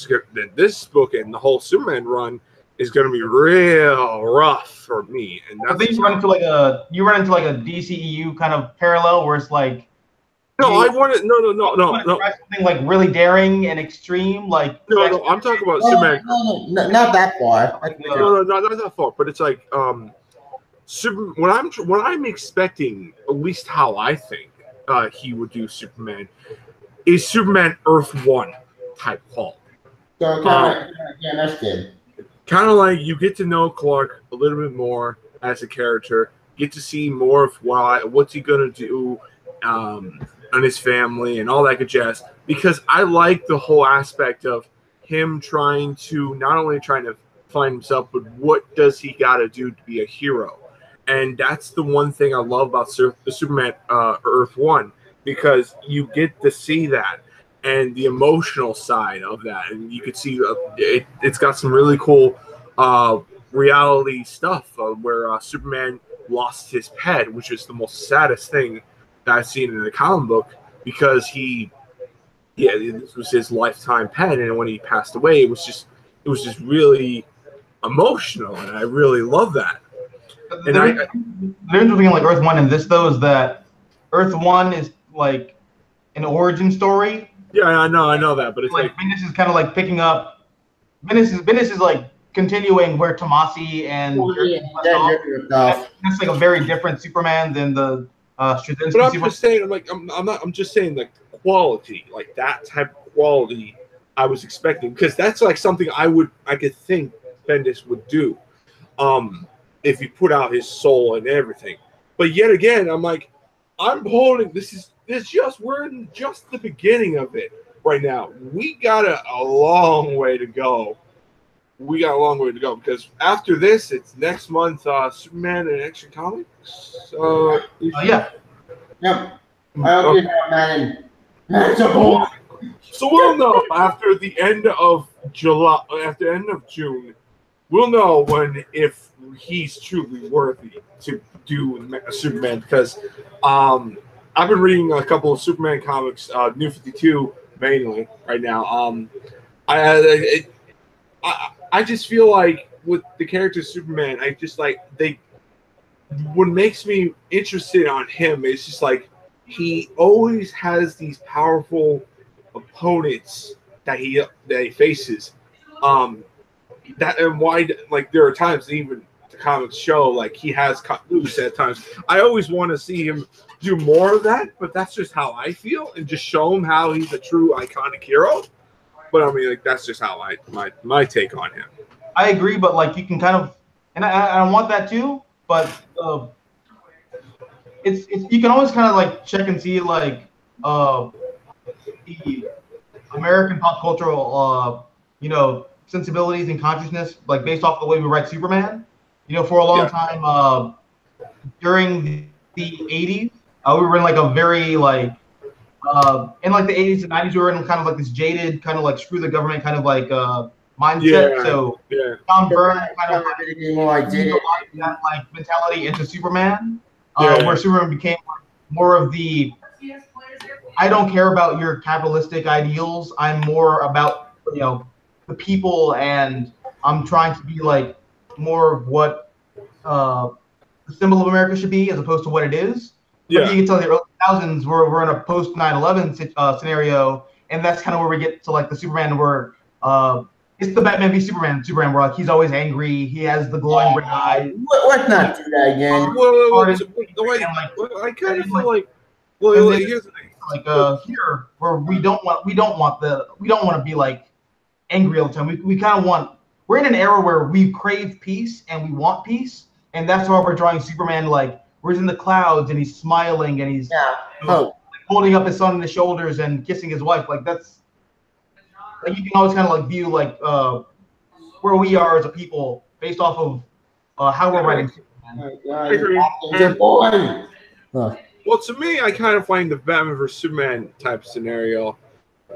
and the whole Superman run is going to be real rough for me. And I think you run into like a DCEU kind of parallel where it's like. No, I want it. No. Something like really daring and extreme, like. No, I'm talking about Superman. No, not that far. No, not that far. But it's like what I'm expecting, at least how I think he would do Superman, is Superman Earth 1 type quality. So that's good. Kind of like you get to know Clark a little bit more as a character, get to see more of what's he gonna do. On his family and all that good jazz, because I like the whole aspect of him trying to find himself, but what does he got to do to be a hero? And that's the one thing I love about the Superman Earth 1, because you get to see that and the emotional side of that, and you could see it's got some really cool reality stuff where Superman lost his pet, which is the most saddest thing that I've seen in the comic book, because this was his lifetime pet, and when he passed away, it was just really emotional, and I really love that. And the interesting thing, like Earth 1 in this though, is that Earth 1 is like an origin story. Yeah, I know that, but it's like Bendis is kind of like picking up. Bendis is like continuing where Tomasi and that's like a very different Superman than the. But I'm just saying, like quality, like that type of quality I was expecting, because that's like something I could think Bendis would do, if he put out his soul and everything. But yet again, I'm like, we're in just the beginning of it right now. We got a long way to go. Because after this, it's next month, Superman and Action Comics. So yeah. Yep. I'll give that man. So we'll know after the end of July, after the end of June, we'll know if he's truly worthy to do Superman. Because I've been reading a couple of Superman comics, New 52 mainly right now. I just feel like with the character Superman, I just like what makes me interested on him is just like he always has these powerful opponents that he faces. That and why, like, there are times even the comics show like he has cut loose at times. I always want to see him do more of that, but that's just how I feel, and just show him how he's a true iconic hero. But I mean, like, that's just how my take on him. I agree, but like you can kind of, and I want that too. But it's you can always kind of like check and see like the American pop cultural sensibilities and consciousness, like based off the way we write Superman. For a long time during the 80s, we were in like a very like in like the 80s and 90s, we were in kind of like this jaded kind of like screw the government kind of like mindset. So John Byrne kind of that like mentality into Superman, where Superman became more of the I don't care about your capitalistic ideals. I'm more about the people, and I'm trying to be like more of what the symbol of America should be as opposed to what it is. Yeah. But you can tell the early 2000s we're in a post 9/11 scenario, and that's kind of where we get to like the Superman where it's the Batman v Superman where like he's always angry, he has the glowing red eye. Let's not do that again. I kind of feel like here's the thing. Like here where we don't want to be like angry all the time. We kind of we're in an era where we crave peace and we want peace, and that's why we're drawing Superman like where he's in the clouds and he's smiling and he's holding up his son on his shoulders and kissing his wife. Like that's like you can always kind of like view like where we are as a people based off of how we're writing Superman. I agree. Well, to me, I kind of find the Batman vs Superman type scenario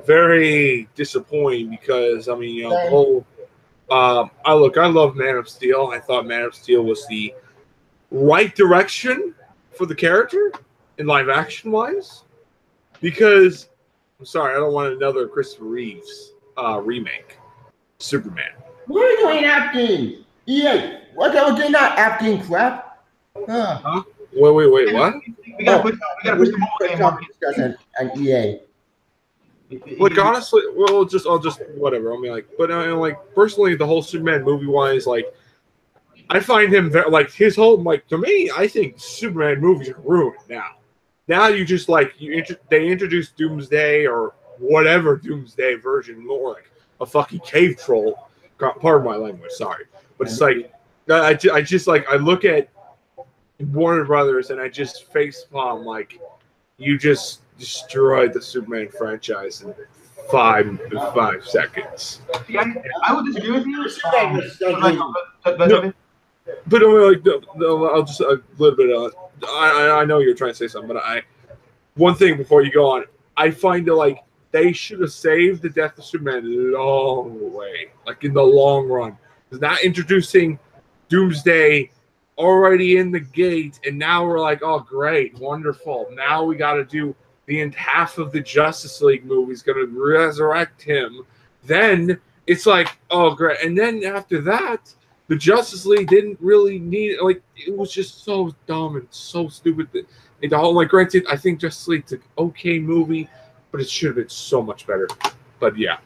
very disappointing because I mean, the whole. I love Man of Steel. I thought Man of Steel was the right direction for the character in live action wise, because I'm sorry, I don't want another Christopher Reeves remake. Superman. What are you doing acting? EA, what are you doing that acting crap? Huh? Wait, what? We gotta push the mobile game market. Discussion and EA. Like honestly, well, I'll just whatever. I mean, like, but like personally, the whole Superman movie wise, like, I find him like his whole like to me, I think Superman movies are ruined now. Now you just like they introduce Doomsday or whatever Doomsday version, more like a fucking cave troll. Pardon my language, sorry, but it's like I just like I look at Warner Brothers and I just facepalm like you just destroyed the Superman franchise in five seconds. See, I would disagree with you. But like, I'll just a little bit. I know you're trying to say something, but one thing before you go on, I find that like they should have saved the death of Superman a long way, like in the long run. Because not introducing Doomsday already in the gate, and now we're like, oh great, wonderful. Now we got to do half of the Justice League movie is going to resurrect him. Then it's like, oh great, and then after that, the Justice League didn't really need like it was just so dumb and so stupid. The whole like, granted, I think Justice League's an okay movie, but it should have been so much better. But yeah,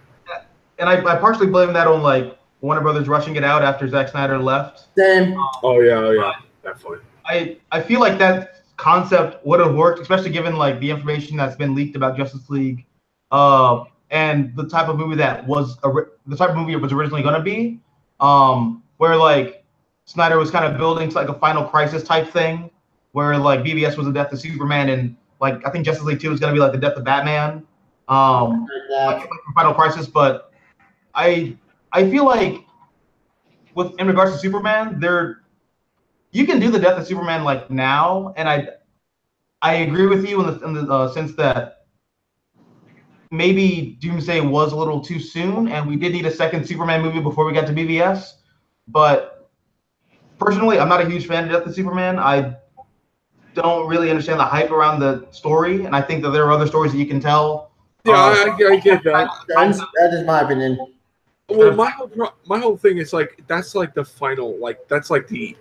and I partially blame that on like Warner Brothers rushing it out after Zack Snyder left. Same. Oh yeah, definitely. I feel like that concept would have worked, especially given like the information that's been leaked about Justice League, and the type of movie that was the type of movie it was originally going to be, where like Snyder was kind of building to like a Final Crisis type thing, where like BVS was the death of Superman, and like I think Justice League 2 is going to be like the death of Batman, like Final Crisis. But I feel like in regards to Superman, you can do the death of Superman like now, and I agree with you in the sense that maybe Doomsday was a little too soon, and we did need a second Superman movie before we got to BVS. But personally, I'm not a huge fan of Death of Superman. I don't really understand the hype around the story, and I think that there are other stories that you can tell. Yeah, I get that. That is my opinion. Well, my whole thing is like that's like the final, like that's like the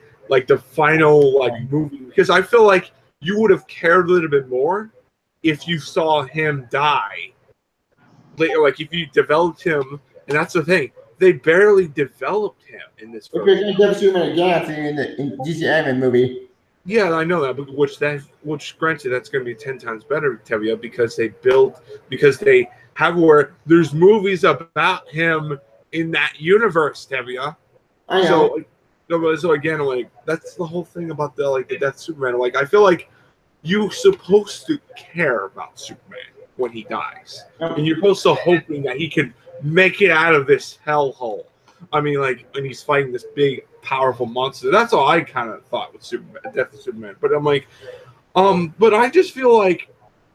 final like movie, because I feel like you would have cared a little bit more if you saw him die. Like if you developed him, and that's the thing, they barely developed him in this film. Because they never Superman again in the DC Animated movie. Yeah, I know that, but which granted that's going to be 10 times better, Tevia, because they have where there's movies about him in that universe, Tevia. I know. So again, like that's the whole thing about the death of Superman. Like I feel like you're supposed to care about Superman when he dies, and you're also hoping that he can make it out of this hellhole. I mean, like when he's fighting this big, powerful monster. That's all I kind of thought with Superman, Death of Superman. But I'm like, but I just feel like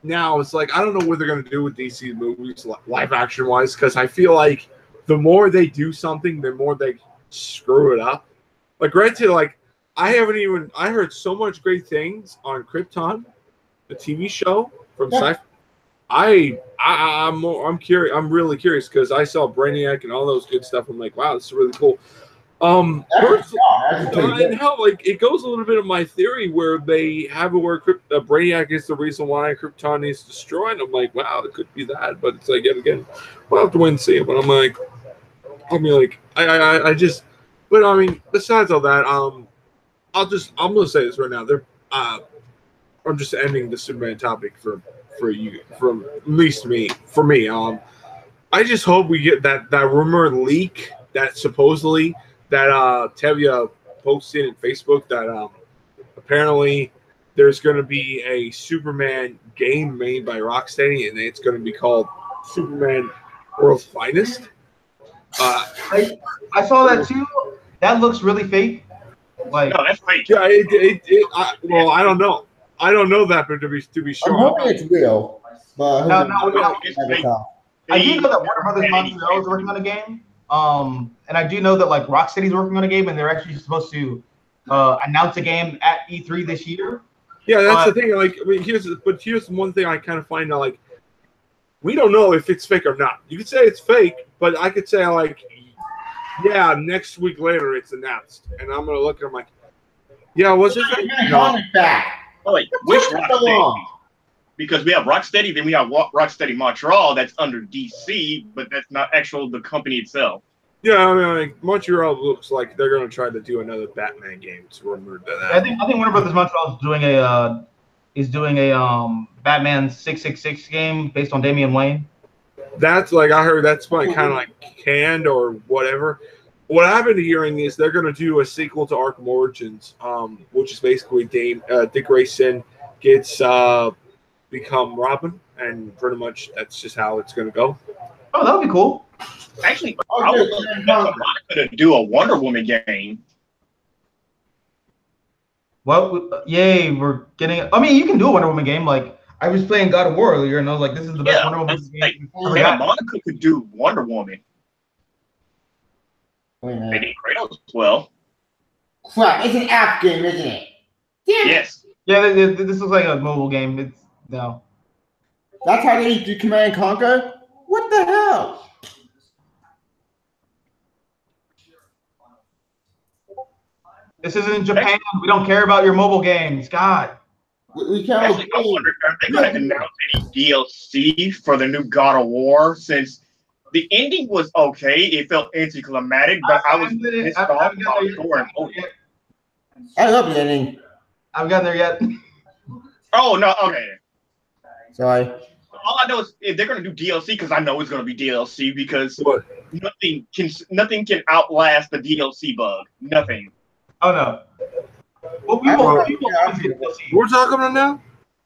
now it's like I don't know what they're gonna do with DC movies, live action wise, because I feel like the more they do something, the more they screw it up. Like granted, like I heard so much great things on Krypton, the TV show from Sci-Fi. I'm curious. I'm really curious because I saw Brainiac and all those good stuff. I'm like, wow, this is really cool. And how like it goes a little bit of my theory where they have it where Brainiac is the reason why Krypton is destroyed. I'm like, wow, it could be that, but it's like yet again, we'll have to wait and see. But I'm like, I just. But I mean, besides all that, I'm gonna say this right now. I'm just ending the Superman topic for you, from at least me. For me, I just hope we get that rumor leak that supposedly that Tevia posted in Facebook that apparently there's gonna be a Superman game made by Rocksteady, and it's gonna be called Superman World's Finest. I saw that too. That looks really fake. Like, no, that's fake. Yeah, well, I don't know. I don't know that, but to be sure, I'm hoping it's real. But no, I do know that Warner Brothers Montreal is working on a game. And I do know that like Rocksteady's working on a game, and they're actually supposed to announce a game at E3 this year. Yeah, that's the thing. Like, I mean, here's one thing I kind of find out. Like, we don't know if it's fake or not. You could say it's fake, but I could say like, yeah, next week later it's announced, and I'm gonna look. I'm like, yeah, was it fake? No. Back. Oh, wait, which Rocksteady? Because we have Rocksteady, then we have Rocksteady Montreal that's under DC, but that's not actual the company itself. Yeah, I mean, like Montreal looks like they're gonna try to do another Batman game. It's rumored that. I think Warner Brothers Montreal is doing a Batman 666 game based on Damian Wayne. That's like I heard that's like kind of like canned or whatever. What I've been hearing is they're gonna do a sequel to Arkham Origins, which is basically Dick Grayson gets become Robin, and pretty much that's just how it's gonna go. Oh, that would be cool. Actually, I would love to do a Wonder Woman game. Well, yay, we're getting. I mean, you can do a Wonder Woman game. Like I was playing God of War earlier, and I was like, "This is the best Wonder Woman game." Like, Monica could do Wonder Woman. Wait a minute. They did Kratos as well. Crap, it's an app game, isn't it? Damn it. Yes. Yeah, this looks like a mobile game. It's no. That's how they do Command and Conquer? What the hell? This isn't Japan. We don't care about your mobile games. God. We can't. Actually, I wonder if they're going to announce any DLC for the new God of War, since the ending was okay. It felt anticlimactic, but I was pissed off about Thor and Odin. I love the ending. I haven't gotten there yet. Oh, no, okay. Sorry. All I know is if they're going to do DLC, because I know it's going to be DLC, because nothing can outlast the DLC bug. Nothing. Oh no. Well, we're talking about now.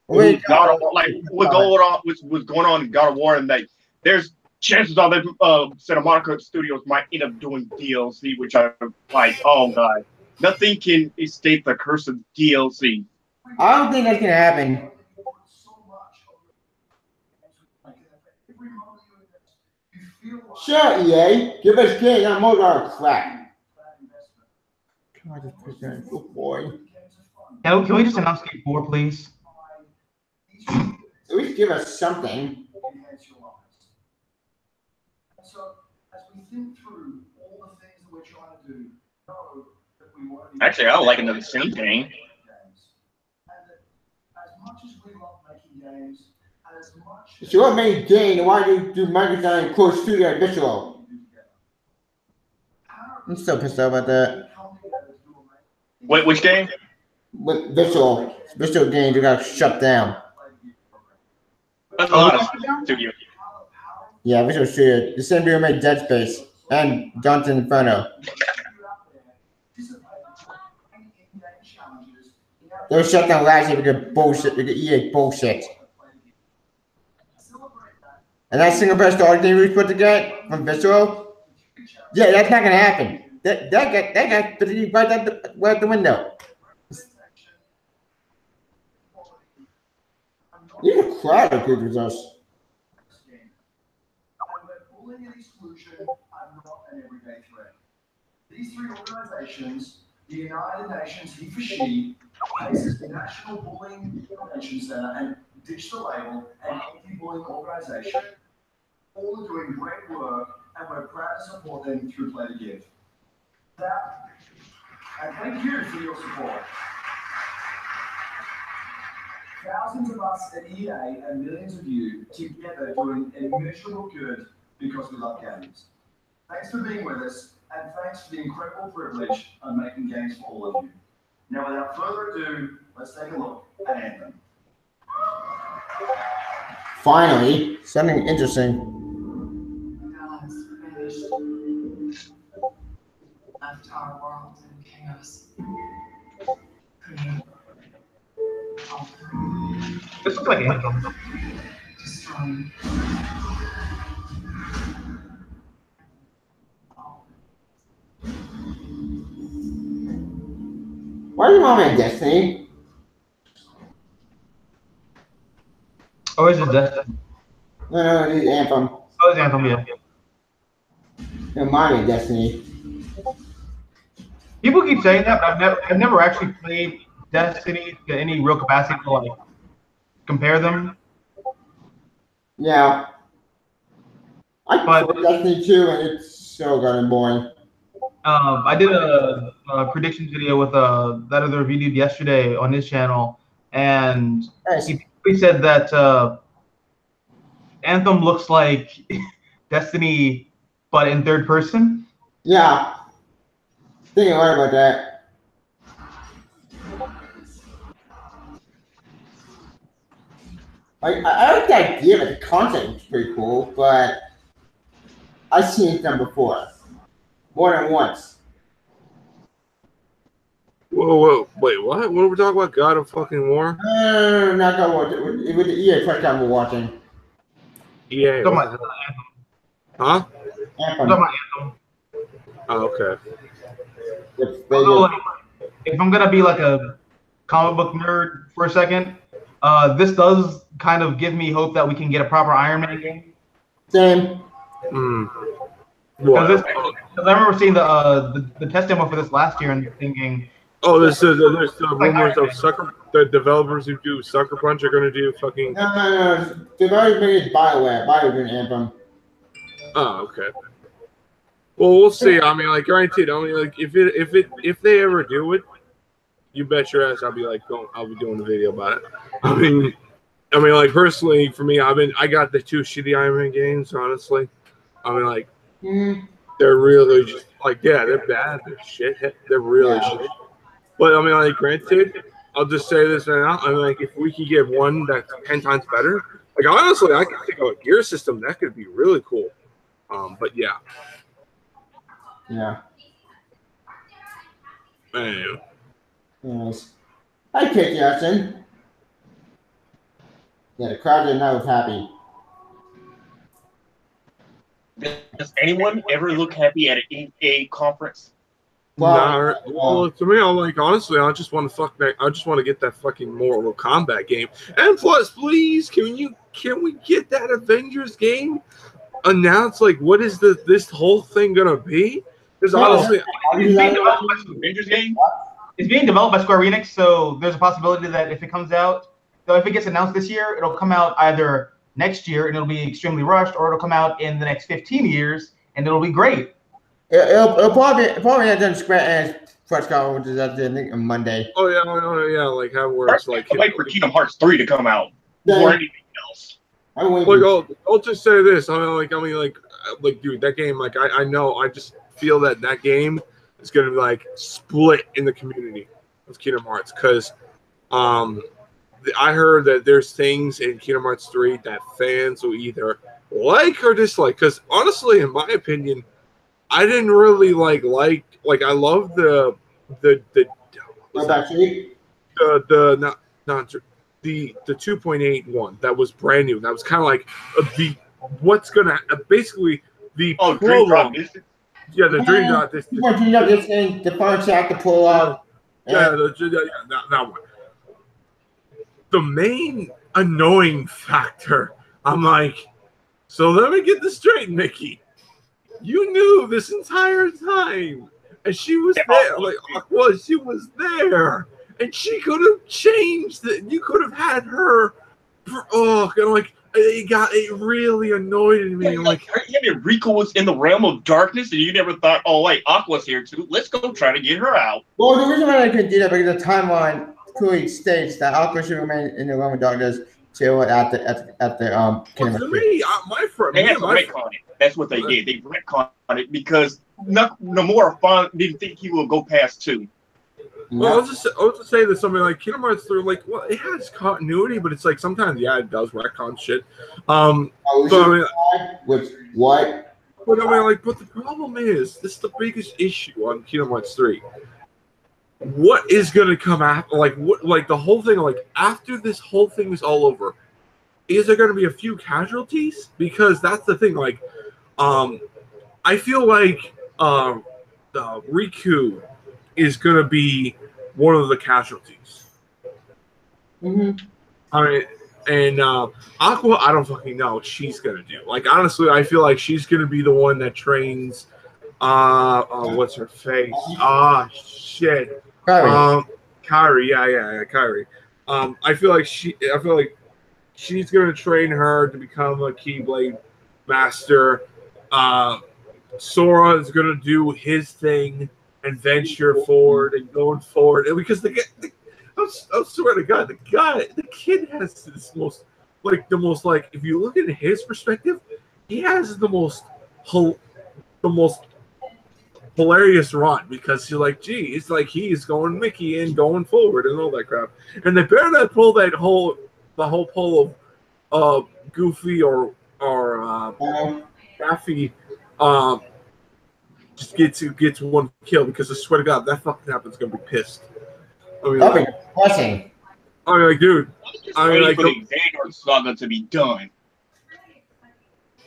Wait, God of War, like what's going on in God of War, and like there's chances are that Santa Monica Studios might end up doing DLC, which I'm like, oh god, nothing can escape the curse of DLC. I don't think that's gonna happen. Sure, EA, give us game. I'm more crap. Good boy. Can we just announce Skate 4, please? At least give us something. So, as we think through all the things that we're trying to do, know that we want to be. Actually, I would like another Sim game. And that as much as we love making games, and as much. If you want to make a game, why do you do Microsoft and Core Studio and Visual? I'm still pissed off about that. Wait, which game? With Visual games, you got shut down. That's a lot of studio. Yeah, Visual Studio. The same people made Dead Space and Johnson Inferno. They were shut down last year because bullshit, because EA bullshit. And that single player story game we put together from Visual, yeah, that's not gonna happen. That got right out the window. You cried good with us. Bullying and exclusion are not an everyday threat. These three organizations, the United Nations He for She, PACE's National Bullying Prevention Center, and Ditch the Label, an anti-bullying organization, all are doing great work, and we're proud to support them through Play to Give. And thank you for your support. Thousands of us at EA and millions of you together doing immeasurable good because we love games. Thanks for being with us, and thanks for the incredible privilege of making games for all of you. Now, without further ado, let's take a look at Anthem. Finally, something interesting. Left our world in chaos. This looks like Anthem. Destroying. Why are you on my Destiny? Oh, is it Destiny? No, it's Anthem. Oh, it's Anthem, yeah. You're mine Destiny. People keep saying that, but I've never actually played Destiny to any real capacity to like compare them. Yeah, I played Destiny 2 and it's so goddamn boring. I did a prediction video with that other video yesterday on his channel, and he said that Anthem looks like Destiny, but in third person. Yeah. Thinking hard about that. Like, I like the idea that the concept is pretty cool, but I've seen it done before. More than once. Whoa, wait, what? What are we talking about? God of fucking War? No, not God of War. It was the EA first time we're watching. EA. Huh? Anthem. Oh, okay. If I'm gonna be like a comic book nerd for a second, this does kind of give me hope that we can get a proper Iron Man game. Same. Because I remember seeing the test demo for this last year and thinking, oh, there's rumors of the developers who do Sucker Punch are going to do fucking. No. They've already made it BioWare. BioWare doing Anthem. Oh, okay. Well, we'll see. I mean, like, guaranteed. I mean, like, if they ever do it, you bet your ass I'll be doing a video about it. I mean, like, personally, for me, I got the 2 shitty Iron Man games. Honestly, I mean, like, they're really just like, yeah, they're bad. They're shit. They're really shit. But I mean, like, granted, I'll just say this right now. I mean, like, if we can get one that's 10 times better, like, honestly, I can think of a gear system that could be really cool. But yeah. Yeah. Anyway. Yes. Hi, Kit Jackson. Yeah, the crowd did not was happy. Does anyone ever look happy at an EA conference? Well, to me, I'm like, honestly, I just want to get that fucking Mortal Kombat game. And plus, please, can we get that Avengers game announced? Like, what is this whole thing gonna be? Because honestly, Avengers game. It's being developed by Square Enix, so there's a possibility that if it comes out, so if it gets announced this year, it'll come out either next year and it'll be extremely rushed, or it'll come out in the next 15 years and it'll be great. It'll probably have done Square Enix press conference, which is I think on Monday. Oh yeah, like how it works. Like, wait for Kingdom Hearts 3 to come out before anything else. Like, I'll just say this. I mean, dude, that game. Like, I know. I just feel that game is going to be like split in the community of Kingdom Hearts, because I heard that there's things in Kingdom Hearts 3 that fans will either like or dislike. Because honestly, in my opinion, I didn't really like I love the 2.8 one that was brand new. That was kind of like basically the Dream Drop Distance. Yeah, the Dream Drop Distance. Dream Drop Distance, the fun track to pull out. Yeah, that one. The main annoying factor, I'm like, so let me get this straight, Mickey. You knew this entire time, and she was there. Like, well, she was there, and she could have changed it. You could have had her. Oh, like it really annoyed me. Like, Rico was in the realm of darkness, and you never thought, oh wait, Aqua's here too. Let's go try to get her out. Well, the reason why I couldn't do that because the timeline clearly states that Aqua should remain in the realm of darkness till at the Kingdom Hearts. My friend, they had to retcon it. That's what they did. They retconned it because Nomura didn't think he would go past 2. Well, I'll just say that something like Kingdom Hearts 3, like, well, it has continuity, but it's like sometimes, yeah, it does retcon shit. But the problem is, this is the biggest issue on Kingdom Hearts 3. What is gonna come after? Like the whole thing. Like, after this whole thing is all over, is there gonna be a few casualties? Because that's the thing. Like, I feel like Riku is gonna be one of the casualties. Mm-hmm. I mean, and Aqua, I don't fucking know what she's gonna do. Like, honestly, I feel like she's gonna be the one that trains. What's her face? Shit. Kairi, yeah, Kairi. I feel like she's gonna train her to become a Keyblade master. Sora is gonna do his thing and venture forward and going forward, and because I swear to God, the kid has this most if you look at his perspective, he has the most hilarious run because you're like, gee, it's like he's going Mickey and going forward and all that crap, and they better not pull the whole pull of Goofy or Daffy just gets one kill, because I swear to God, that fucking happens gonna be pissed. I mean, That'd be depressing. I mean, like, dude. I mean, like, for the Xehanort saga to be done.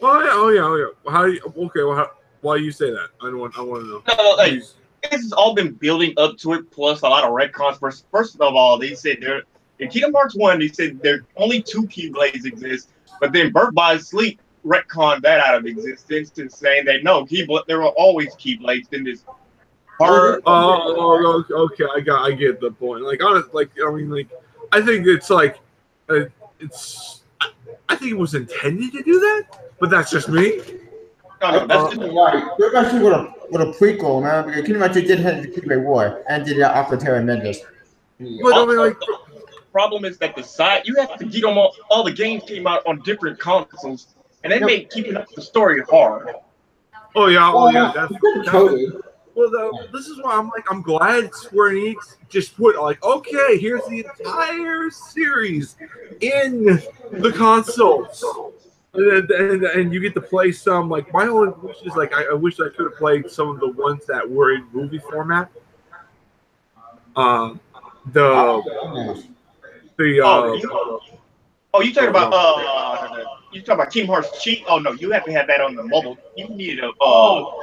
Oh yeah. How? Okay. Well, why you say that? I want to know. No, like, this has all been building up to it, plus a lot of retcons. First of all, they said in Kingdom Hearts 1, they said there only 2 Keyblades exist, but then Birth by Sleep retconned that out of existence and saying that no, there were always Keyblades in this. Okay, I get the point. I think it's like, I think it was intended to do that, but that's just me. No, that's just right. They're actually with a prequel, man. Because Kingdom Hearts did have the Keyblade War and did Aqua Terra Mendes. But I mean, like, the problem is that you have to get them all the games came out on different consoles, and they made keeping up the story hard. Oh yeah, that's totally. Well, this is why I'm glad Square Enix just put okay, here's the entire series in the consoles, and you get to play some. Like, my only wish is I wish I could have played some of the ones that were in movie format. You talking about Kingdom Hearts Cheat? Oh no, you have to have that on the mobile. You need a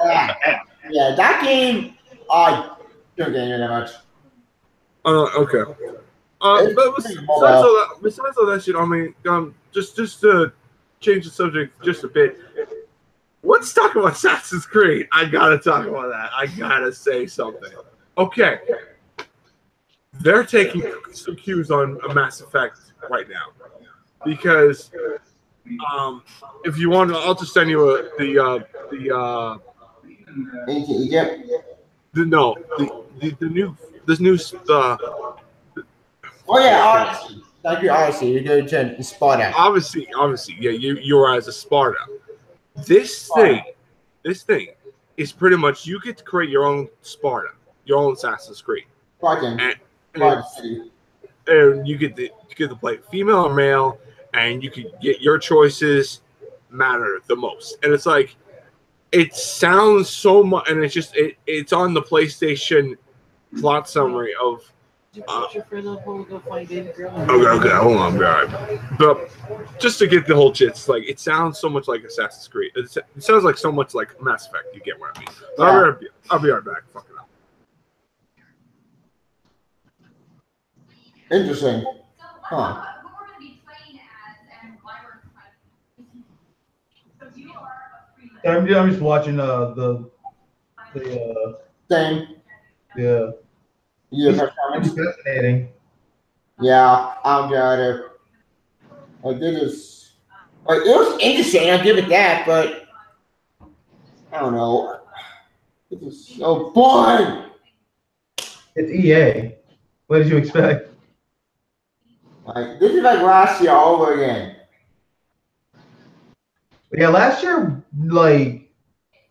app. Yeah, that game, I don't get into that much. Okay. But besides all that shit, I mean, just to change the subject just a bit, let's talk about Assassin's Creed. I gotta talk about that. I gotta say something. Okay. They're taking some cues on a Mass Effect right now, because if you want, I'll just send you the new. Oh yeah, Odyssey. Thank you, Odyssey. You're going to Sparta. Obviously, yeah. You're as a Sparta. This thing is pretty much you get to create your own Sparta, your own Assassin's Creed. And you get to play female or male, and you can get your choices matter the most. And it's like, it sounds so much, and it's on the PlayStation plot summary of. Okay, hold on, I'll be right. But just to get the whole gist, it's like, it sounds so much like Assassin's Creed. It sounds like so much like Mass Effect. You get what I mean? Yeah. I'll be right back. Fucking up. Interesting. Huh. I'm just watching the same. Yeah. It's fascinating. Yeah, I'm got it. It was interesting. I'll give it that, but I don't know. This is so boring. It's EA. What did you expect? This is like last year all over again. Yeah, last year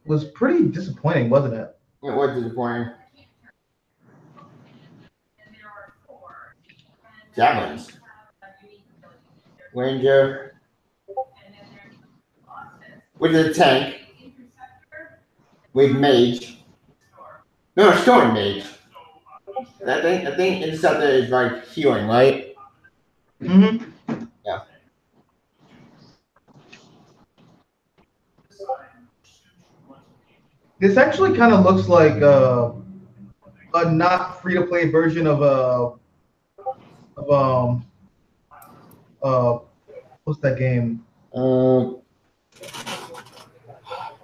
was pretty disappointing, wasn't it? It was disappointing. Javelins. Ranger. With a tank. With mage. No, storm mage. I think it's something that is like healing, right? Mm-hmm. Yeah. This actually kind of looks like a not free-to-play version of what's that game? What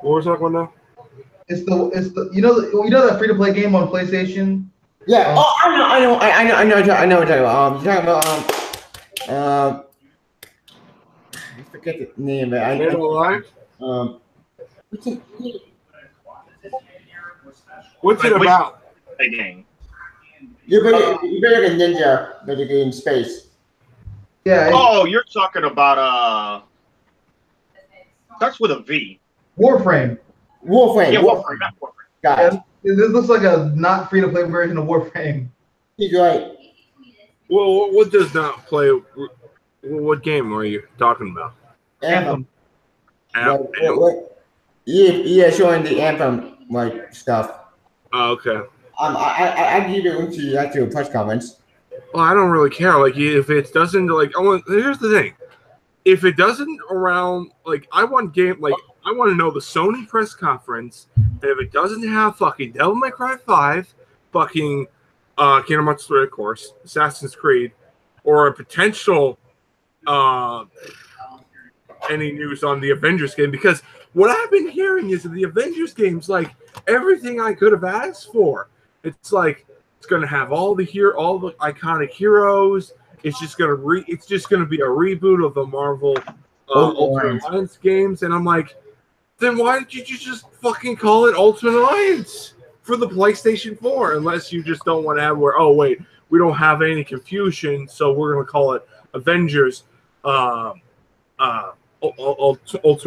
was that one now? It's the you know that free-to-play game on PlayStation? Yeah. I know what you're talking about. You're talking about I forget the name of it. Alive? What's What's it Like, which- about? The game. You play like a ninja, but you're in space. Yeah, Oh, you're talking about starts with a V. Warframe. Warframe. Yeah, Warframe. Warframe, not Warframe. Got it. This looks like a not free to play version of Warframe. He's right. Well, what does not play? What game are you talking about? Anthem. What? Yeah, showing the Anthem like stuff. Oh, okay. I give it into you after a press conference. Well, I don't really care. Like, if it doesn't, like, here's the thing. If it doesn't around, like, I want to know the Sony press conference, and if it doesn't have fucking Devil May Cry 5, fucking Kingdom Hearts 3, of course, Assassin's Creed, or a potential any news on the Avengers game, because what I've been hearing is that the Avengers game's like everything I could have asked for. It's like it's going to have all the iconic heroes. It's just going to be a reboot of the Marvel Ultimate Alliance games, and I'm like, then why did you just fucking call it Ultimate Alliance for the PlayStation 4? Unless you just don't want to have where, oh wait, we don't have any confusion, so we're going to call it Avengers Ultimate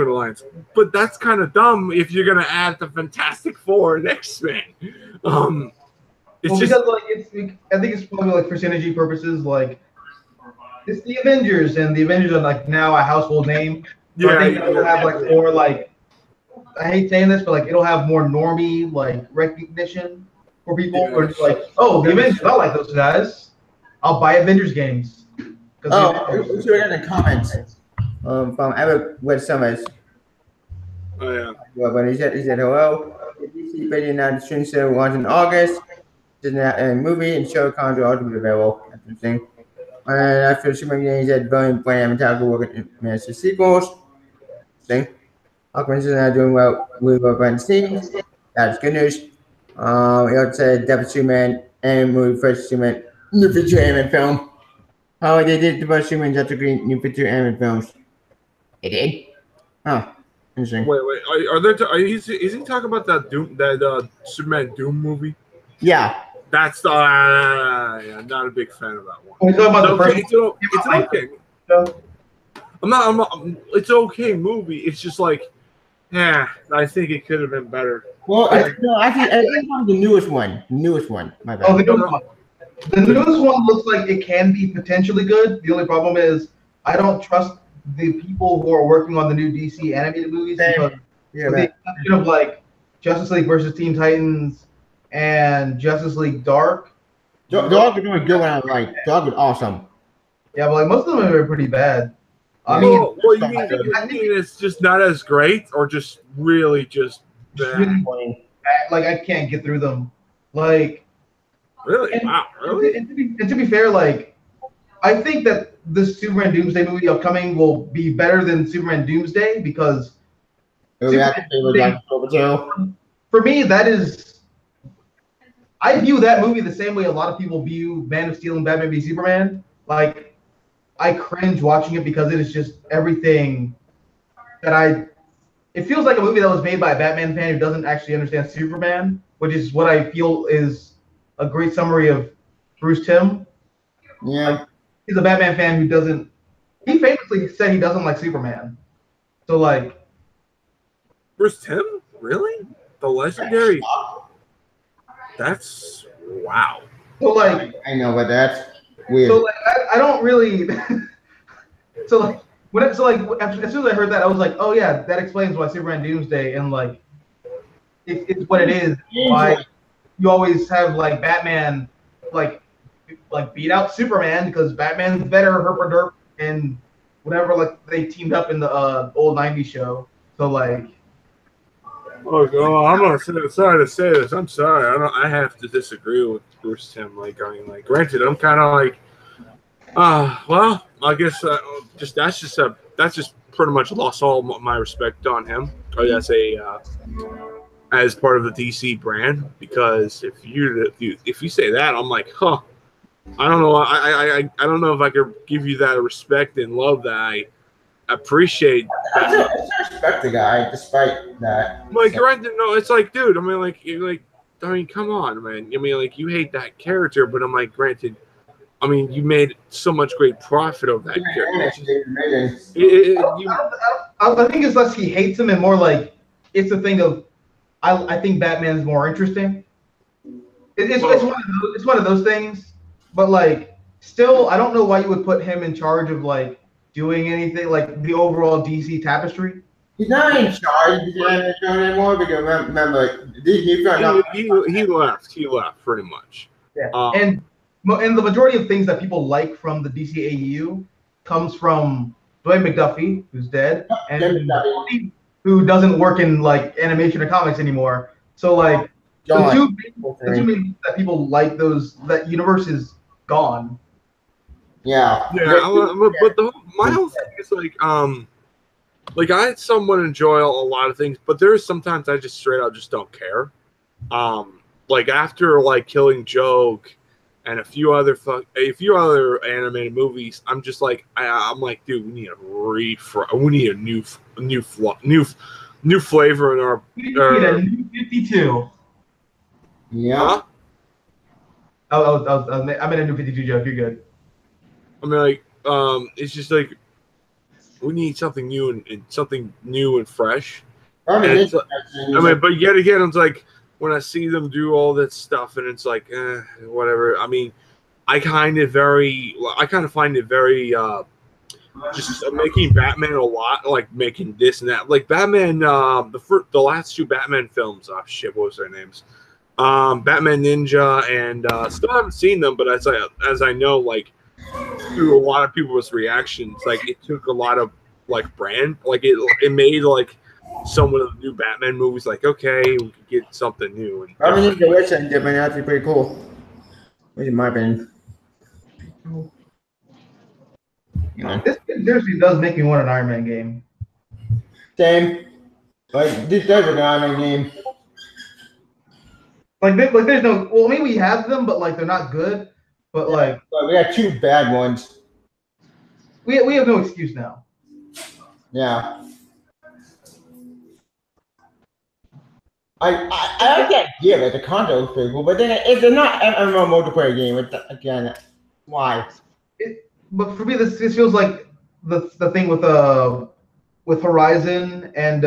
Alliance. But that's kind of dumb if you're going to add the Fantastic Four and X-Men. It's just because like I think it's probably like for synergy purposes, like it's the Avengers, and the Avengers are like now a household name. So yeah, I think it'll have like more like, I hate saying this, but like it'll have more normie like recognition for people. Yeah. Or it's like, oh, the Avengers, I like those guys. I'll buy Avengers games. Oh, we got in the comments from Eric West Summers. Oh yeah. Well, but he said hello. DC Video now the stream sale launched in August. A movie and show cons are also available. That's interesting. And after Superman games, he said Brilliant Plan Metallica working in master sequels. Interesting. Aquaman is now doing well with behind the scenes. That's good news. He also said Death of Superman and movie first Superman new feature animated film. Oh, they did the first Superman Justice Green new feature animated films. They did? Oh, interesting. Wait. Is he talking about that Superman Doom movie? Yeah. That's I'm not a big fan of that one. We're talking about the first. It's okay. It's okay movie. It's just like, I think it could have been better. Well, I think the newest one. My bad. Oh, the newest one. The newest one looks like it can be potentially good. The only problem is I don't trust the people who are working on the new DC animated movies because with the exception of like Justice League versus Teen Titans and Justice League Dark. Dog is doing good when I like. Dog is awesome. Yeah, but like most of them are pretty bad. I you mean it's just not as great, or just really just bad? Really bad. Like I can't get through them. Like really, wow, really. And to be fair, like I think that this Superman Doomsday movie upcoming will be better than Superman Doomsday because for me that is. I view that movie the same way a lot of people view Man of Steel and Batman v Superman. Like, I cringe watching it because it is just everything that it feels like a movie that was made by a Batman fan who doesn't actually understand Superman, which is what I feel is a great summary of Bruce Timm. Yeah. Like, he's a Batman fan who doesn't, he famously said he doesn't like Superman. So, like. Bruce Timm? Really? The legendary. That's wow. So like I know, but that's weird. So like I don't really. So like as soon as I heard that, I was like, oh yeah, that explains why Superman Doomsday and like it's what it is. Why you always have like Batman like beat out Superman because Batman's better, herp derp, and whatever. Like they teamed up in the old '90s show. So like. Oh, God, I'm sorry to say this. I'm sorry. I have to disagree with Bruce Timm. Granted, I'm kind of like, well, I guess that's just pretty much lost all my respect on him as as part of the DC brand, because if you say that, I'm like, I don't know. I don't know if I could give you that respect and love that appreciate I Batman. still respect the guy despite that. Like, granted, no, it's like, dude. I mean, like, you're like, I mean, come on, man. I mean, like, you hate that character, but I'm like, granted, I mean, you made so much great profit of that character. I think it's less he hates him and more like it's a thing of I think Batman's more interesting. It's one of those things, but like still, I don't know why you would put him in charge of like doing anything like the overall DC tapestry. He's not in charge of the show anymore because remember, he left. He left pretty much. Yeah, and the majority of things that people like from the DCAU comes from Dwayne McDuffie, who's dead, and who doesn't work in like animation or comics anymore. So like the two main that people like that universe is gone. Yeah. But my whole thing is like I somewhat enjoy a lot of things, but there's sometimes I just straight out just don't care. Like after like Killing Joke and a few other animated movies, I'm just like I'm like, dude, we need a new flavor in our. We need a new 52. Yeah. Huh? I made a new 52 joke. You're good. I mean, like, it's just like we need something new and something new and fresh. But yet again, it's like when I see them do all that stuff, and it's like, whatever. I mean, I kind of find it very just making Batman a lot, like making this and that, like Batman. The last two Batman films. Oh shit, what was their names? Batman Ninja, and still haven't seen them, but as I know, like through a lot of people's reactions, like it took a lot of like brand, like it made like some of the new Batman movies like, okay, we could get something new. And I mean, the Western Batman actually pretty cool, in my opinion. This seriously does make me want an Iron Man game. Same. Like this does an Iron Man game. Like there's no. Well, maybe we have them, but like they're not good. But like we got two bad ones. We have no excuse now. Yeah. I get it. The content is pretty cool, but then if they're not MMO multiplayer game, again, why? But for me, this feels like the thing with Horizon and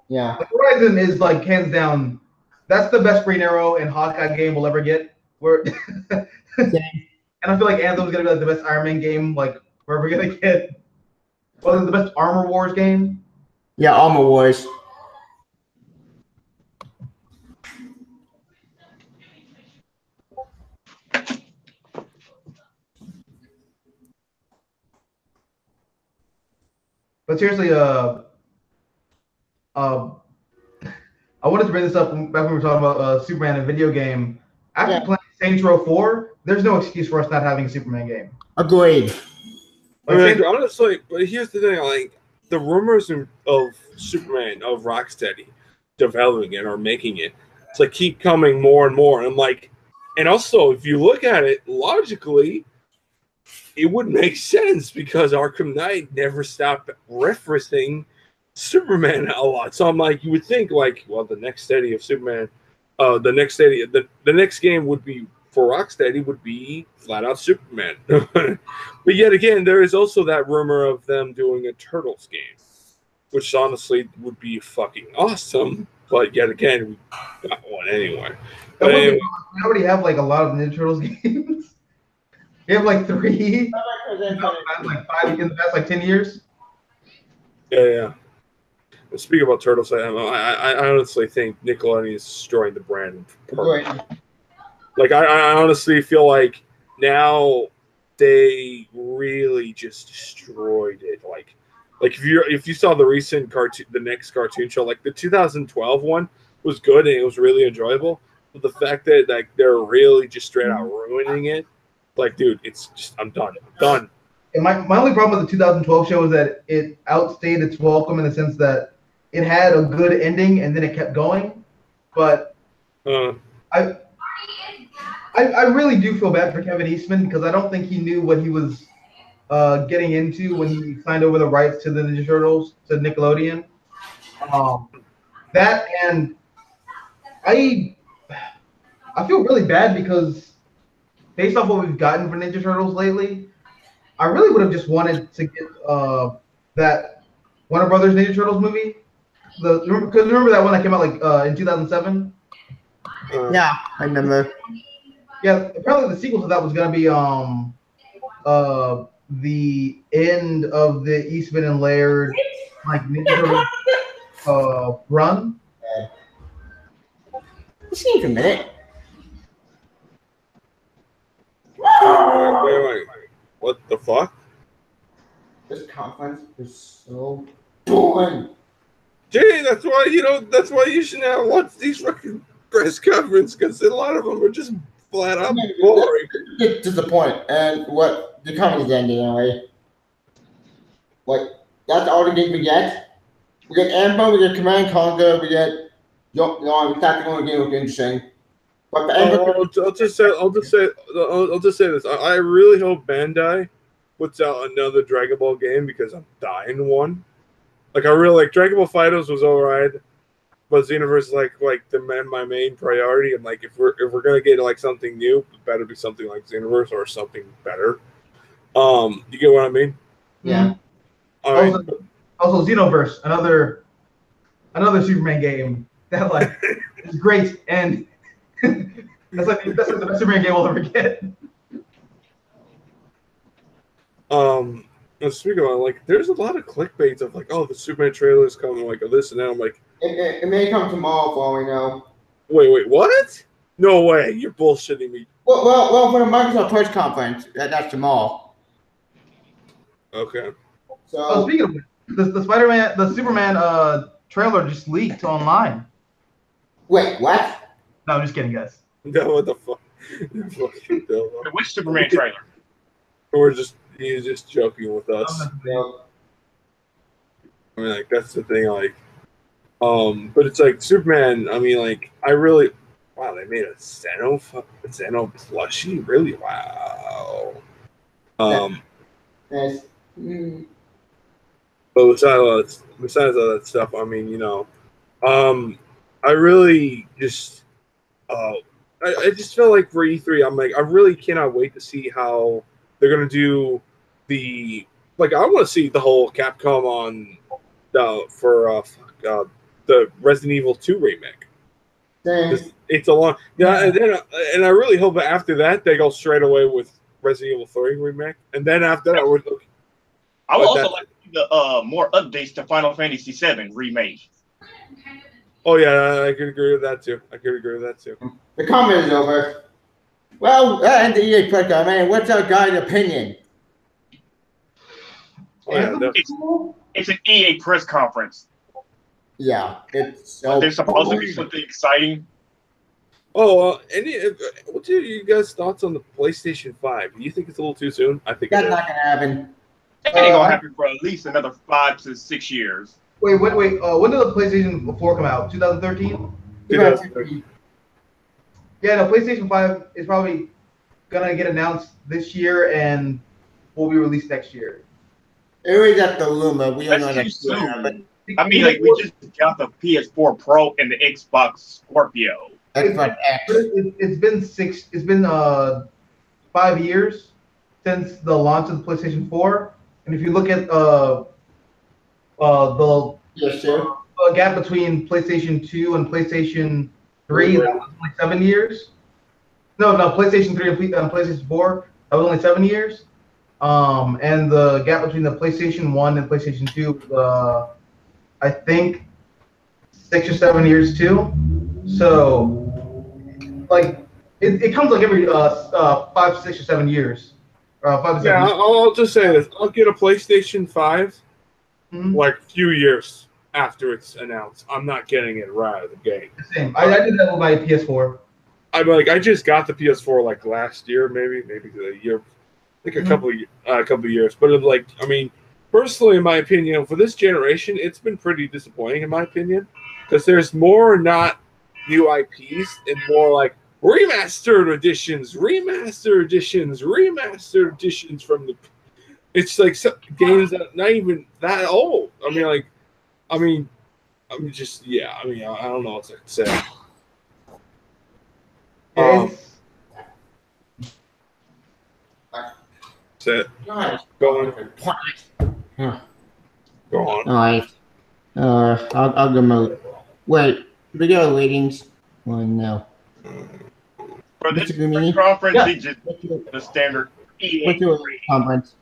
yeah. Like Horizon is like hands down. That's the best Green Arrow and Hawkeye game we'll ever get. And I feel like Anthem's gonna be like the best Iron Man game like we're ever gonna get. Well, the best Armor Wars game. Yeah, Armor Wars. But seriously, I wanted to bring this up back when we were talking about Superman and video game. After playing Saints Row 4, there's no excuse for us not having a Superman game. Agreed. I mean, honestly, but here's the thing: like the rumors of Superman of Rocksteady developing it or making it, it's like keep coming more and more. And like, and also if you look at it logically, it would make sense because Arkham Knight never stopped referencing Superman a lot. So I'm like, you would think like, well, the next steady of Superman, the next game would be for Rocksteady would be flat out Superman. But yet again, there is also that rumor of them doing a Turtles game, which honestly would be fucking awesome. But yet again, we got one anyway. But anyway. We already have like a lot of Ninja Turtles games. We have like 3. Like 5 in the past like 10 years. Yeah. Speaking about Turtles, I honestly think Nickelodeon is destroying the brand. Like I honestly feel like now they really just destroyed it. Like if you saw the recent the next cartoon show, like the 2012 one was good and it was really enjoyable. But the fact that like they're really just straight out ruining it, like dude, it's just I'm done. And my only problem with the 2012 show is that it outstayed its welcome in the sense that it had a good ending and then it kept going. But I really do feel bad for Kevin Eastman because I don't think he knew what he was getting into when he signed over the rights to the Ninja Turtles to Nickelodeon. That and I feel really bad because based off what we've gotten for Ninja Turtles lately, I really would have just wanted to get that Warner Brothers Ninja Turtles movie. Remember that one that came out like in 2007? Yeah, I remember. Yeah, apparently the sequel to that was gonna be the end of the Eastman and Laird like Ninja Turtles run. Just give me a minute. Wait. What the fuck? This conference is so boring. Jay, that's why you should now watch these fucking press conferences, because a lot of them are just flat out boring. Get to the point, and what the company's ending anyway. Like, that's all the games we get. We get Amber, we get Command and Conquer, we get Tactical game looks interesting. But the Amber, I'll just say this. I really hope Bandai puts out another Dragon Ball game, because I'm dying one. Like, I really like Dragon Ball FighterZ was alright, but Xenoverse is like my main priority. And like, if we're gonna get like something new, it better be something like Xenoverse or something better. You get what I mean? Yeah. All right. Also, Xenoverse, another Superman game that like is great, and that's like the best Superman game we'll ever get. And speaking of, like, there's a lot of clickbaits of like, oh, the Superman trailer is coming, like, oh, this and that. I'm like, it may come tomorrow for all we know. Wait, what? No way, you're bullshitting me. Well, for the Microsoft press conference, that's tomorrow. Okay. So speaking of the Superman trailer just leaked online. Wait, what? No, I'm just kidding, guys. No, what the fuck? Which Superman trailer? He's just joking with us. I mean, like, that's the thing, like, but it's like Superman. I mean, like, wow, they made a Zeno plushie, really? Wow. Yes. But besides all that stuff, I mean, you know, I really just, I just feel like for E3, I'm like, I really cannot wait to see how they're gonna do I want to see the whole Capcom on the Resident Evil 2 remake. It's a long, and I really hope that after that they go straight away with Resident Evil 3 remake, and then after that we're looking. I would also like to see the more updates to Final Fantasy VII remake. Oh yeah, I could agree with that too. The comment is over. Well, and the EA press conference, man, what's our guy's opinion? It's an EA press conference. Yeah, it's so there's supposed to be something exciting. Oh, what are you guys' thoughts on the PlayStation 5? Do you think it's a little too soon? I think that's not gonna happen. It ain't gonna happen for at least another 5 to 6 years. Wait. When did the PlayStation 4 come out? 2013? 2013. Yeah, no, PlayStation 5 is probably gonna get announced this year and will be released next year. It was at the rumor. We don't know That's too that. soon. I mean, like, we just got the PS4 Pro and the Xbox Scorpio. Xbox X. It's been 5 years since the launch of the PlayStation 4, and if you look at the gap between PlayStation 2 and PlayStation 3, that was only 7 years. No, PlayStation 3 and PlayStation 4, that was only 7 years. And the gap between the PlayStation 1 and PlayStation 2, I think 6 or 7 years too. So, like, it comes like every 5, 6, or 7 years. 5 to 7 years. I'll just say this: I'll get a PlayStation 5 like a few years after it's announced. I'm not getting it right out of the gate. Same. I did that with my PS4. I just got the PS4 like last year, maybe a year. I think a couple of years, but like, I mean, personally, in my opinion, for this generation, it's been pretty disappointing, in my opinion, because there's more not new IPs and more like remastered editions from It's like some games that not even that old. I mean, just yeah. I mean, I don't know what to say. It's Go on. Go on. All right. I'll go mode. Wait, we go ratings. Well, no. For this Mr. Grimini? conference, Yeah. it's just the standard EA. What's your conference?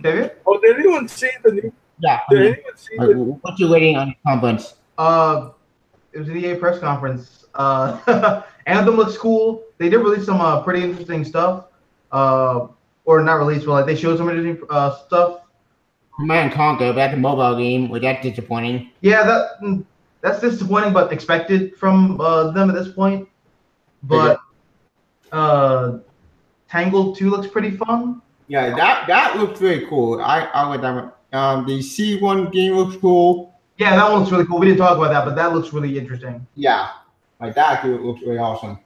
David. Oh, did anyone see the new? Yeah. Did anyone see the? What's your rating on the conference? It was an EA press conference. Anthem looks cool. They did release some pretty interesting stuff. Or not release, but like they showed some interesting stuff. Command and Conquer, that's a mobile game. Was that disappointing? Yeah, that's disappointing, but expected from them at this point. But Tangled 2 looks pretty fun. Yeah, that looks very cool. I like that one. The C1 game looks cool. Yeah, that one looks really cool. We didn't talk about that, but that looks really interesting. Yeah, like that looks really awesome.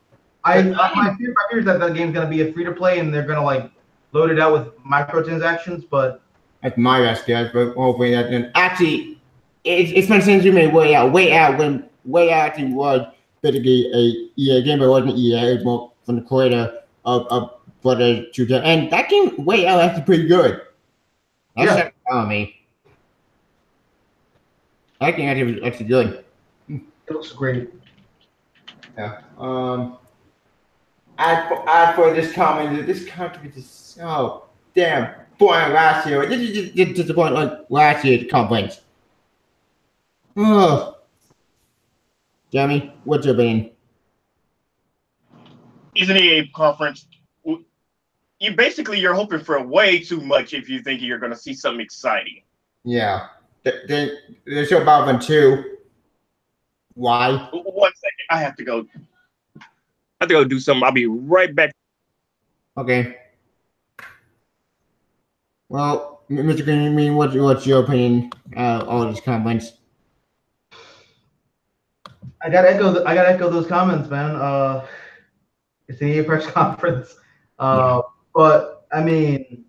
My fear is that the game's gonna be a free to play, and they're gonna like load it out with microtransactions. But That's my best guess, but hopefully that didn't. Actually, it's been since you made Way Out when Way Out actually was basically a EA game, but it wasn't EA. It was more from the creator of Brothers Shooter, and that game Way Out actually pretty good. That's not telling me. That game actually was actually good. it looks great. Yeah. As for this comment is just so damn boring last year. This is just disappointing like last year's conference. Oh. Jeremy, what's your opinion? It's an EA conference. You're hoping for way too much if you think you're going to see something exciting. Yeah. They show Battlefront 2. Why? 1 second. I have to go do something. I'll be right back. Okay. Well, Mr. Green, what's your opinion on this conference? I gotta echo those comments, man. It's an EA press conference. But I mean,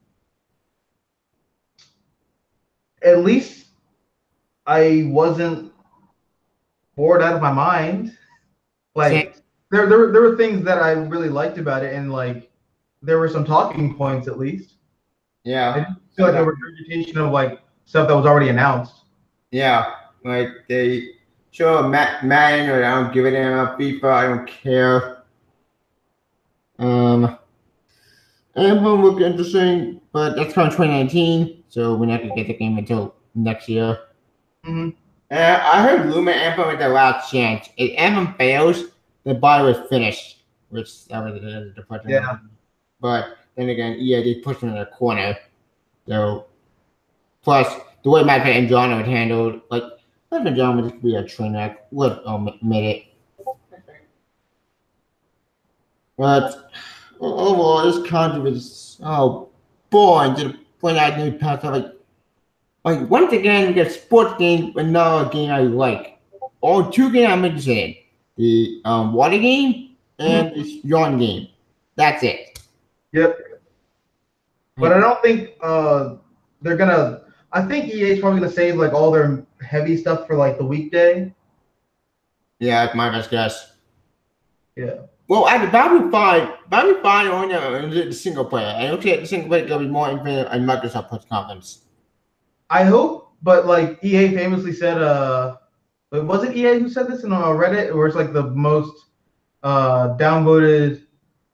at least I wasn't bored out of my mind. Like there were things that I really liked about it, and like there were some talking points at least. Yeah. I didn't feel like a regurgitation of like stuff that was already announced. Yeah, like they show Madden, or I don't give a damn about FIFA. I don't care. Anthem looked interesting, but that's coming 2019, so we're not gonna get the game until next year. Mm-hmm. I heard rumor Anthem is their last chance. If Anthem fails, the body was finished, which that was the depression. Yeah. But then again, EA did push them in a corner. So, plus the way Matt and John would handle, like, Matt and John would just be a train wreck. Would admit it. But overall, this content was so boring to the point I knew past. Like once again, we get sports game, but not a game I like. Or two games I'm interested in: the water game and this yawn game. That's it. Yep. But I don't think they're gonna. I think EA is probably gonna save like all their heavy stuff for like the weekday. Yeah, that's my best guess. Yeah. Well, at the Battlefield 5 only the single player. I don't think the single player will be more infinite and Microsoft press conference. I hope, but like EA famously said, was it EA who said this in Reddit, where it's like the most downvoted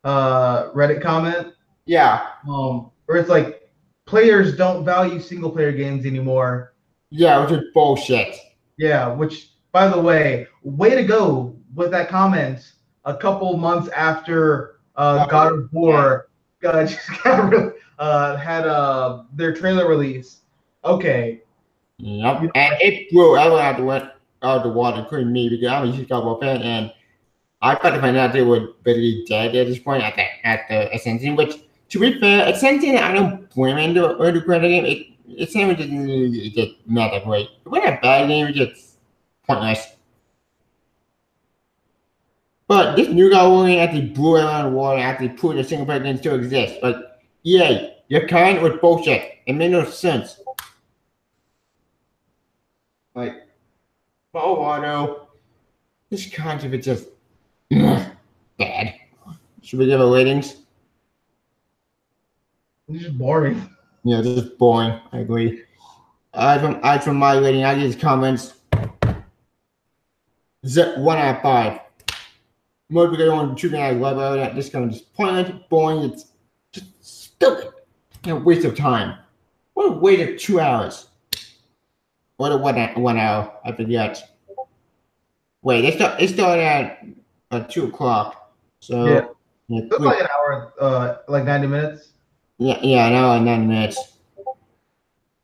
Reddit comment? Yeah. Where it's like players don't value single player games anymore. Yeah, which is bullshit. Yeah, which by the way to go with that comment a couple months after God of War just had their trailer release. Okay. Yep. And it blew everyone out the water, including me, because I'm a huge God of War fan, and I thought to find out they were basically dead at this point at the Ascension, which, to be fair, Ascension, I don't blame it to create a game. It seems it just not that great. It wasn't a bad game, it's just pointless. But this new God of War actually blew around the water and actually proved that single player game still exists. Like, EA, your kind was bullshit. It made no sense. Like, oh, Auto, this concept is just bad. Should we give it ratings? It's just boring. Yeah, this is boring. I agree. I from my rating, I give comments. 1 out of 5. Most people don't choose I love it. This kind of just pointless, boring. It's just stupid. Waste of time. What a waste of 2 hours. What a 1 hour. I forget. Wait, it started at 2 o'clock. So Yeah. It's like an hour, like 90 minutes. Yeah, an hour and 9 minutes.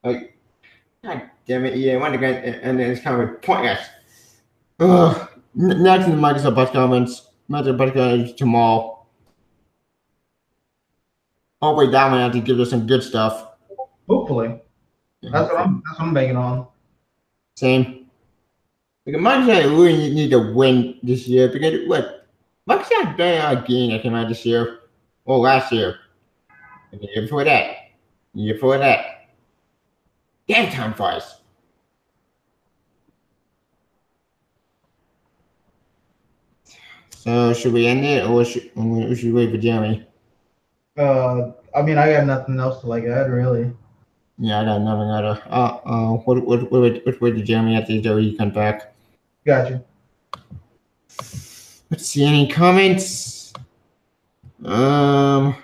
Like, God damn it, yeah, one again, and then it's kind of pointless. Ugh. Next in the Microsoft bus comments. Microsoft bus comments tomorrow. Hopefully that one has to give us some good stuff. Hopefully. That's what I'm banking on. Same. Like Microsoft really need to win this year because look, Microsoft better again I came out this year. Or last year. And the year before that. The year before that. Damn time flies. So should we end it or should we wait for Jeremy? I mean, I got nothing else to like add, really. Yeah, I got nothing other. What did Jeremy have to do? He come back. Gotcha. Let's see any comments. Oh,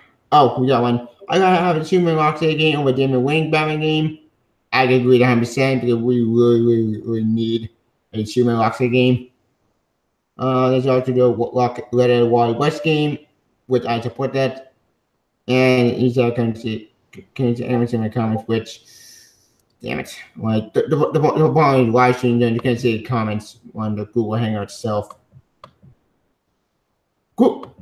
we got one. I gotta have a Superman Rocksteady game over Damon winning Batman game. I agree 100% because we really need a Superman Rocksteady game. There's also the Letter Wally West game, which I support that. And he's going to anyone in the comments, which, damn it, like the bottom live stream, then you can't see the comments on the Google Hangout itself. Google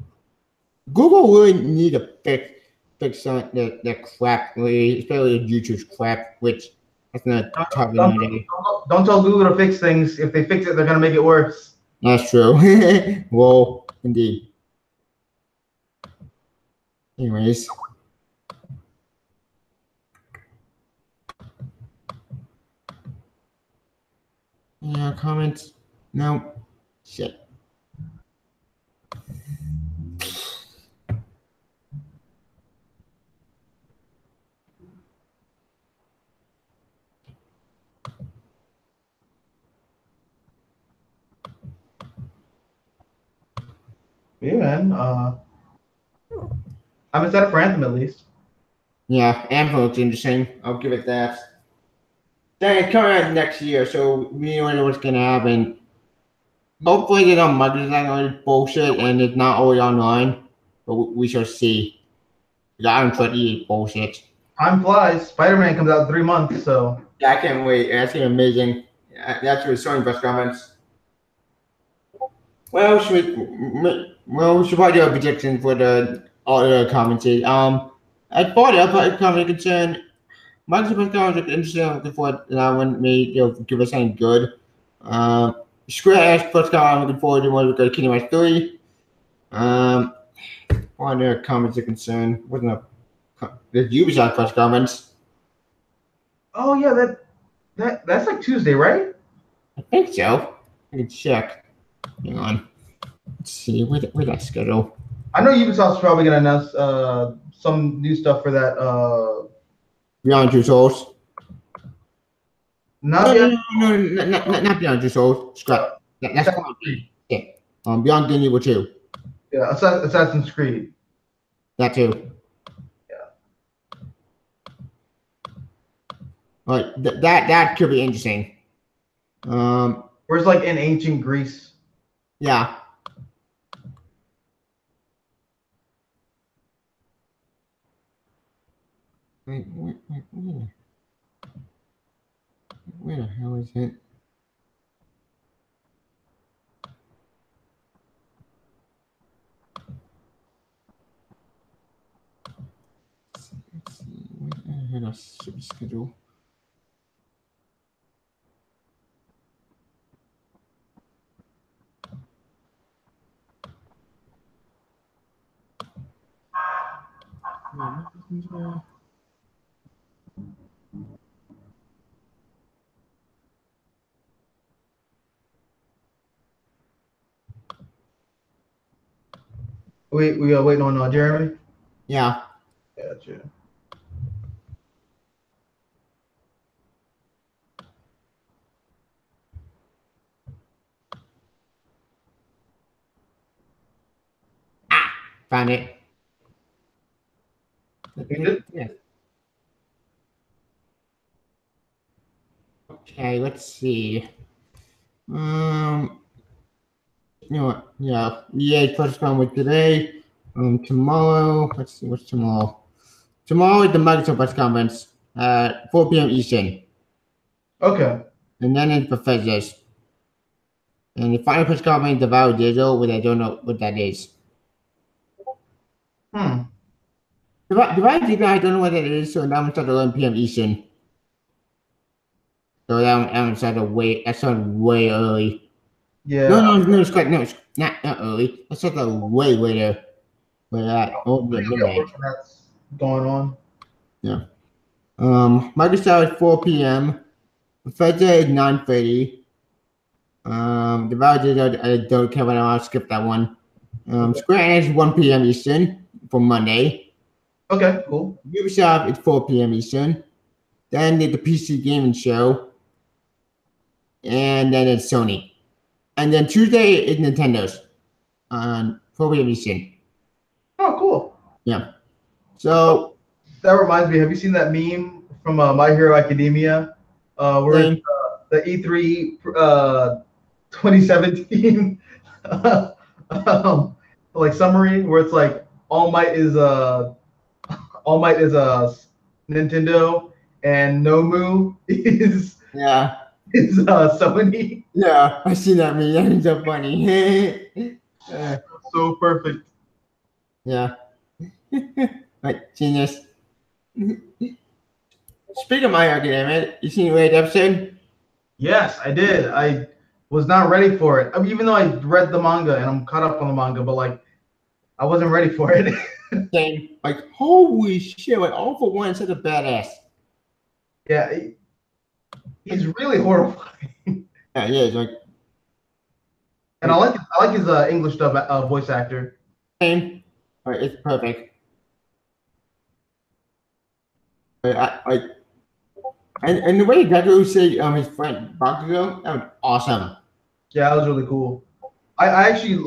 really need to fix some the crap, really, especially the YouTube's crap, which that's not topic today. Don't tell Google to fix things. If they fix it, they're gonna make it worse. That's true. Well, indeed. Anyways. Yeah, comments? No. Shit. Yeah, man. I'm excited for Anthem at least. Yeah, Anthem looks interesting. I'll give it that. Then it's coming out next year, so we don't know what's gonna happen. Hopefully they don't mug this like bullshit and it's not always online. But we shall see. I'm trying to eat bullshit. Time flies. Spider-Man comes out in 3 months, so Yeah, I can't wait. That's gonna be amazing. That's what Sony best comments. Well, we should probably do a prediction for all the comments. As far as the comment concerned, Microsoft comments look interesting. I'm looking forward to that one. Maybe they'll give us something good. Square Enix plus comment, I'm looking forward to more because Kingdom Hearts 3. What other comments are concerned? Wasn't there's Ubisoft plus comments. oh yeah, that's like Tuesday, right? I think so. I can check. Hang on. Let's see. Where that schedule? I know Ubisoft's probably gonna announce some new stuff for that. Beyond Two Souls. Not Not Beyond Two Souls. Scrap. That's yeah. Beyond Good and Evil 2. Yeah, Assassin's Creed. That too. Yeah. Right. That could be interesting. Where's like in ancient Greece? Yeah. Wait, where the hell is it? Let's see. Where the stupid schedule? We are waiting on Jeremy. Yeah. Gotcha. Found it. Yeah. Okay, let's see. You know what? Yeah, EA press conference today. Tomorrow. Let's see. What's tomorrow? Tomorrow is the Microsoft press conference at 4 p.m. Eastern. Okay. And then it's Bethesda's. And the final press conference is Avowed Digital, which I don't know what that is. Divide I don't know what that is, so that one starts at 11 p.m. Eastern. So that one started way early. Yeah. No, it's quite, no, it's not early. It started way later. Midnight. That's going on. Yeah. Microsoft at 4 p.m. Bethesda is 9:30. Divide I don't care about. I'll skip that one. Square Enix is 1 p.m. Eastern for Monday. Okay, cool. Ubisoft is 4 p.m. Eastern. Then there's the PC Gaming Show. And then it's Sony. And then Tuesday is Nintendo's on 4 p.m. Eastern. Oh, cool. Yeah. So that reminds me, have you seen that meme from My Hero Academia? Where it's, the E3 2017 like summary where it's like All Might is Nintendo and Nomu is Sony. Yeah, I see that meme. That is so funny. So perfect. Yeah. Like genius. Speaking of My Hero Academia, you seen the latest episode? Yes, I did. I was not ready for it. I mean, even though I read the manga and I'm caught up on the manga, but like I wasn't ready for it. Same. Like holy shit! Like All For One is such a badass. Yeah, he's really horrifying. Yeah, he is. Like, and I like his English dub voice actor. Same. Right, it's perfect. And the way Gaku said his friend Bakugo, that was awesome. Yeah, that was really cool. I actually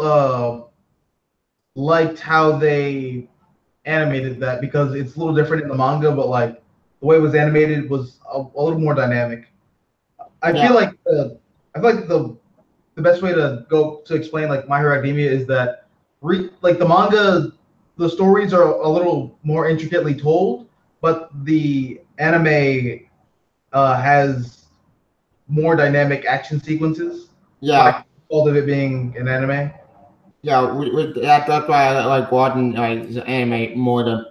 liked how they animated that because it's a little different in the manga, but like the way it was animated was a little more dynamic. I feel like the best way to go to explain like My Hero Academia is that like the manga, the stories are a little more intricately told, but the anime has more dynamic action sequences. Yeah. All of it being an anime. Yeah, that's why I like watching anime more than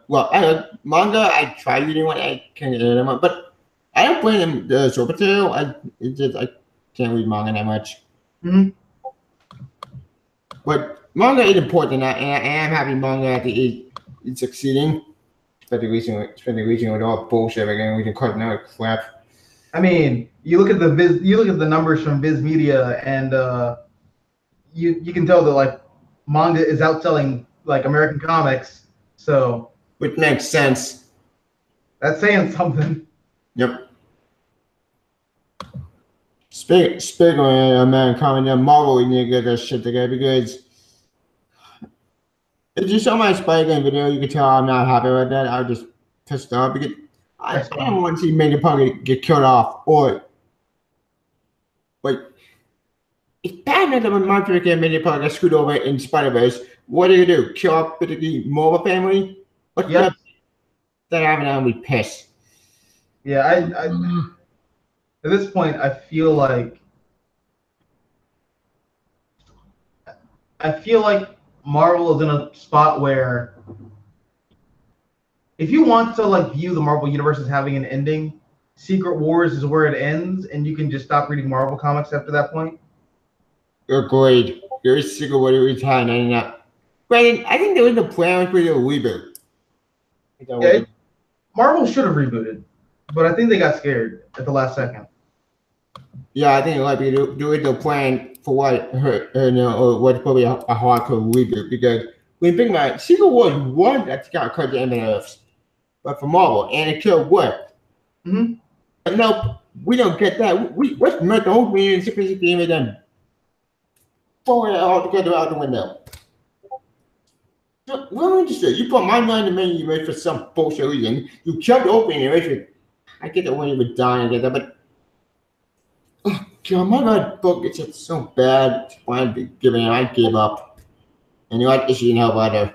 manga. I try reading what I can read, but I don't blame them. The source material, I can't read manga that much. Mm-hmm. But manga is important, and I am happy manga is succeeding. Especially recently with all bullshit again, we can cut another crap. I mean, you look at the numbers from Viz Media, and you can tell that like manga is outselling like American comics. So which makes sense. That's saying something. Yep. Speaking of American comics, Marvel need to get their shit together because if you saw my Spider-Man video, you could tell I'm not happy with that. I was just pissed off because I don't want to see Megan Parker get killed off or like it's bad enough that when Mark and Megan Parker got screwed over in Spider-Verse. What do you do? Kill off particularly Marvel family? What's that happened? I'm be pissed. Yeah, I at this point I feel like Marvel is in a spot where if you want to like view the Marvel universe as having an ending, Secret Wars is where it ends, and you can just stop reading Marvel comics after that point. Agreed. Your Secret Wars is high, not. Brandon, I think there was a plan for your reboot. Yeah, Marvel should have rebooted, but I think they got scared at the last second. Yeah, I think it might be the original plan for what or what's probably a hardcore reboot, because when you think about it, Civil War is one that's got cut the MNFs, but for Marvel, and it could work. Mm-hmm. But no, we don't get that. What's meant the whole community 60 and then throw it all together out the window. So, we're interested. You put my mind in the main universe for some bullshit reason. You killed the opening universe. I get that when you were dying, I get that, but oh God, my God, book is just so bad. It's fine to give it. I gave up. And you like issue no better.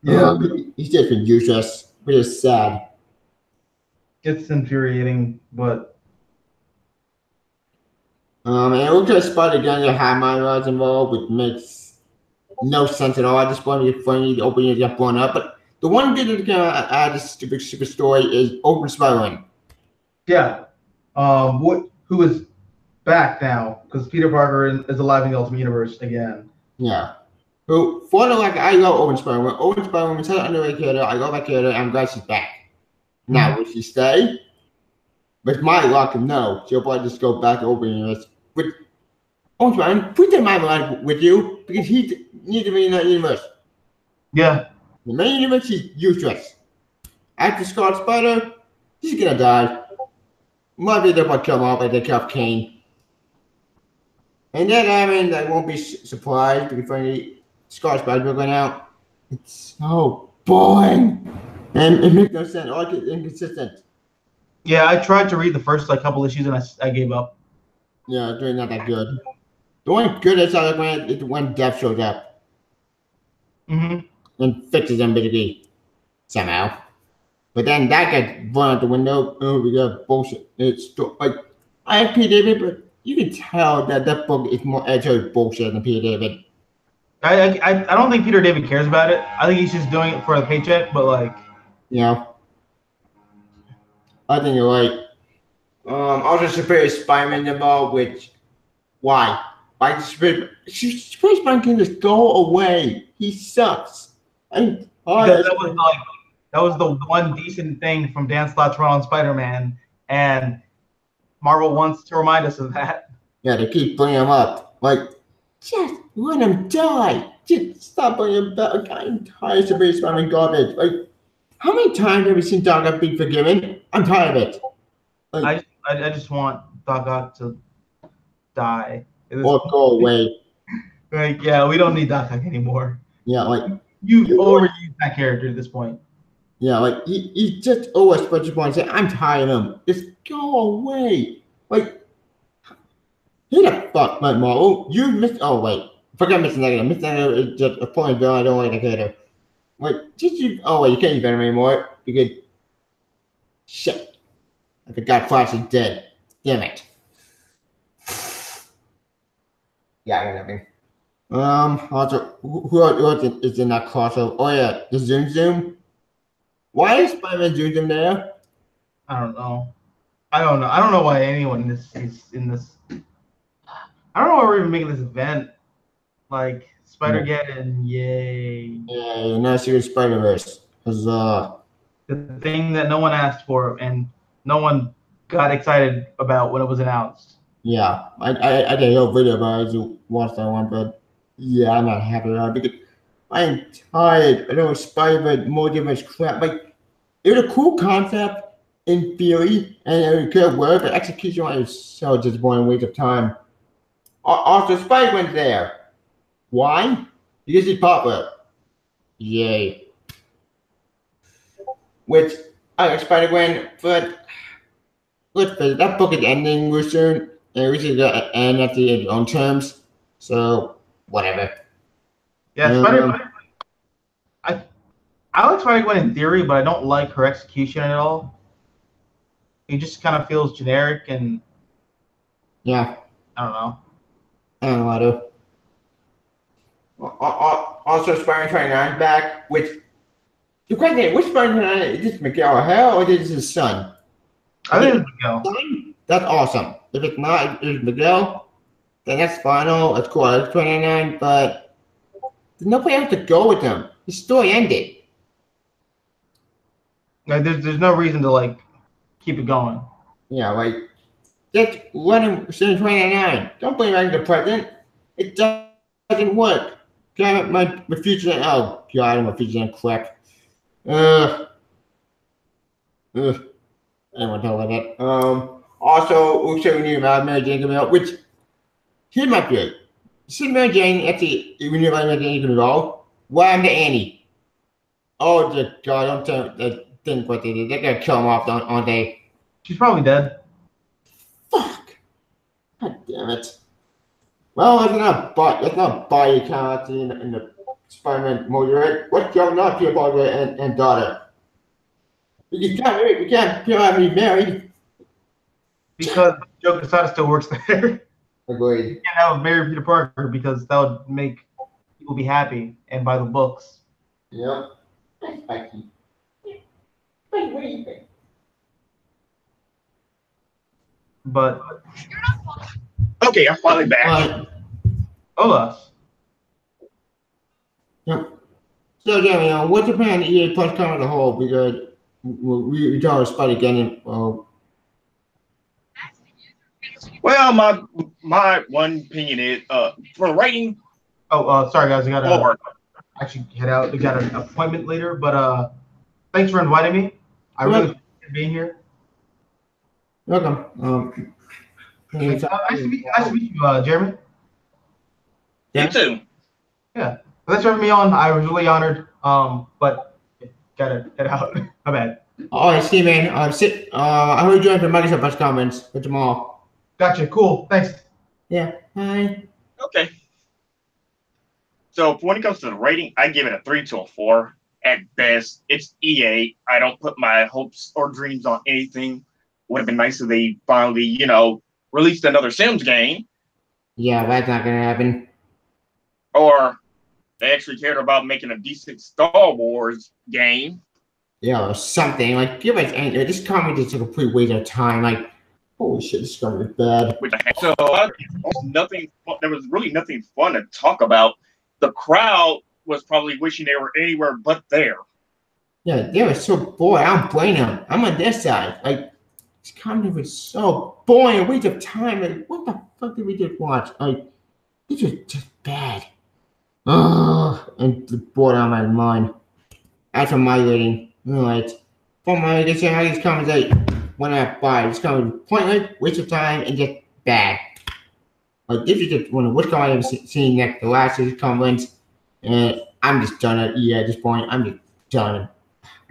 Yeah, he's just been useless, which is sad. it's infuriating, but And it looks like Spider-Gun to have my rides involved, which makes no sense at all. I just want to be funny, the opening get blown up. But the one bit that add this stupid story is Open Spider-Man. yeah, who is back now because Peter Parker is alive in the Ultimate Universe again. Yeah. Who, for the like, I love Open Spider-Man. Open Spider-Man is an underrated character. I love that character. I'm glad she's back. Now, will she stay? With my luck, no. She'll probably just go back to Open Universe. But Open Spider-Man, put that my life with you because he needs to be in that universe. Yeah. The main universe is useless. After Scarlet Spider, she's gonna die. Might be they'll kill him off like they killed Kane. And then I won't be surprised because finally Scarlet Spider going out. It's so boring. And it makes no sense. All it's inconsistent. Yeah, I tried to read the first couple issues and I gave up. Yeah, it's really not that good. The only good I saw is when Death shows up. Mm-hmm. And fixes them basically somehow. But then that gets run out the window. Oh, we got bullshit. It's like I have Peter David, but you can tell that that book is more actually bullshit than Peter David. I don't think Peter David cares about it. I think he's just doing it for the paycheck. But you know, I think you're right. Also, Superior Spider-Man involved, which why? Why Superior Spider-Man can just go away? He sucks. That was the one decent thing from Dan Slott's run on Spider-Man, and Marvel wants to remind us of that. Yeah, they keep bringing him up. Like, just let him die. Just stop bringing him back. I'm tired of Superior Spider-Man garbage. Like, how many times have we seen Doc Ock be forgiven? I'm tired of it. Like, I just want Doc Ock to die. Or go away. Yeah, we don't need Doc Ock anymore. Yeah, like you overused that character at this point. Yeah, like he just always puts your point and say, I'm tired of him. Just go away. Like, who the fuck, Mike Marvel? You missed. Oh, wait. Forget Mr. Negative. Mr. Negative is just a point villain. I don't like the character. Like, just you. Oh, wait, you can't use Venom anymore because. Shit. I forgot Flash is dead. Damn it. Yeah, I got nothing. Also, who else is in that crossover? Oh, yeah, the Zoom. Why is Spider-Man Zoom there? I don't know. I don't know why anyone is in this. I don't know why we're even making this event. Like, Spider-Geddon, yay. Yeah, now Secret Spider-Verse. Huzzah. The thing that no one asked for and no one got excited about when it was announced. Yeah, I did a whole video about it to watch that one, but yeah, I'm not happy about it because I'm tired. I know Spider-Man more different crap. Like, it was a cool concept in theory, and it could work, but execution was so disappointing, waste of time. Also, Spider-Man's there. Why? Because he's popular. Yay. Which, I like Spider-Man, but let's face it, that book is ending real soon, and we should end at the own terms, so whatever. Yeah, Spider-Man. I like Spider-Gwen in theory, but I don't like her execution at all. It just kind of feels generic and yeah, I don't know. I don't know what to. Also, Spider-Man 29 back, which the question is, which Spider-Man 29 is this Miguel O'Hara or is this his son? I think it's Miguel. That's awesome. If it's not, if it's Miguel, then that's final. That's cool. That's 29, but there's no place else to go with him. The story ended. Like, there's no reason to like keep it going. Yeah, like just let him send 29. Don't blame it on the president. It doesn't work. God, my future. Oh God, my future crap. I don't want to talk about that. Also, looks like we need about Mary Jane coming out, which here's my theory. See Mary Jane at the we knew about Mary Jane coming out. What happened to Annie? Oh dear God, don't tell that think what they did. They're gonna kill him off, aren't they? She's probably dead. Fuck. God damn it. Well, that's not body count in the Spider-Man movie, right? What's going on to your father and daughter? You can't have me married. Because Joe Quesada still works there. Agreed. You can't have marry Peter Parker because that would make people be happy and buy the books. Yep. That's spiky. What do you think? But Okay, I'm finally back. Hola. Yep. So, Jeremy, what's your plan to EA Plus come as a whole? Because we talked about Spidey again. Well, my one opinion is for writing. Oh, sorry guys, I gotta actually head out. We got an appointment later, but thanks for inviting me. I really appreciate being here. Welcome. Nice to meet you, Jeremy. You too. Yeah. Thanks for having me on. I was really honored. But gotta head out. My bad. All right, see you, man. I heard you joined for Microsoft Plus comments for tomorrow. Gotcha. Cool. Thanks. Yeah. Bye. Okay. So when it comes to the rating, I give it a 3 to a 4 at best. It's EA. I don't put my hopes or dreams on anything. Would have been nice if they finally, released another Sims game. Yeah, that's not gonna happen. Or they actually cared about making a decent Star Wars game. Yeah, or something. Like, give us anything. This comment is a complete waste of time. Like, holy shit, this is gonna be bad. So there was really nothing fun to talk about. The crowd was probably wishing they were anywhere but there. Yeah, they were so bored. I don't blame them. I'm on their side. Like, this comment was so boring, a waste of time. Like, what the fuck did we just watch? Like, this was just bad. And the bored out of my mind. That's for my rating. Alright. For my rating, how these comments like 1 out of 5. This comment was pointless, waste of time, and just bad. Like, this is just one of what's going on seeing next. The last of these comments. And I'm just done at EA at this point. I'm just done.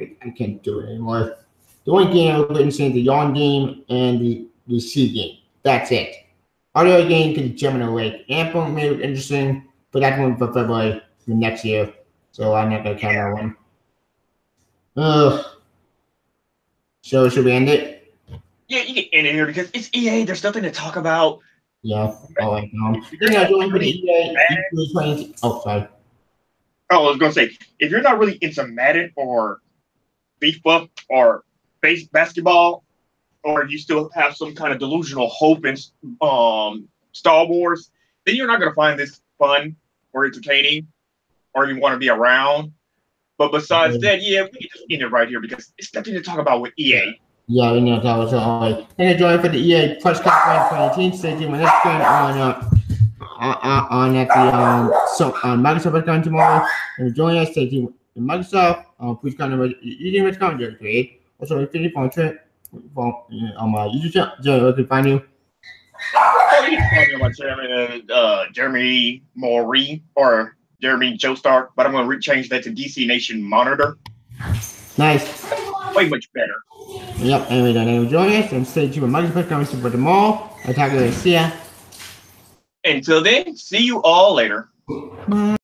I can't do it anymore. The only game I've been seeing is the Yawn game and the C game. That's it. Other game could be Gemini Lake. Anthem made it interesting, but that's one for February the next year. So I'm not gonna count that one. So should we end it? Yeah, you can end it here because it's EA. There's nothing to talk about. Yeah. All right. For the EA. Oh, sorry. Oh, I was gonna say, if you're not really into Madden or FIFA or basketball, or you still have some kind of delusional hope in Star Wars, then you're not gonna find this fun or entertaining, or you want to be around. But besides that, yeah, we can just end it right here because it's nothing to talk about with EA. Yeah, we know that was all right. Thank you for joining for the EA Plus Conference 2018. Stay tuned. Let's go on Microsoft account tomorrow. And join us. Stay tuned with Microsoft. Please comment using which comment you create. Also, if you on my YouTube channel, Jeremy, can find you. Oh, you can find me on my channel, Jeremy Maury or Jeremy Joestar, but I'm going to change that to DC Nation Monitor. Nice. Way much better. Yep. Anyway, then join us and stay tuned with Microsoft comments for tomorrow. I'll talk to you later. See ya. Until then, see you all later. Bye.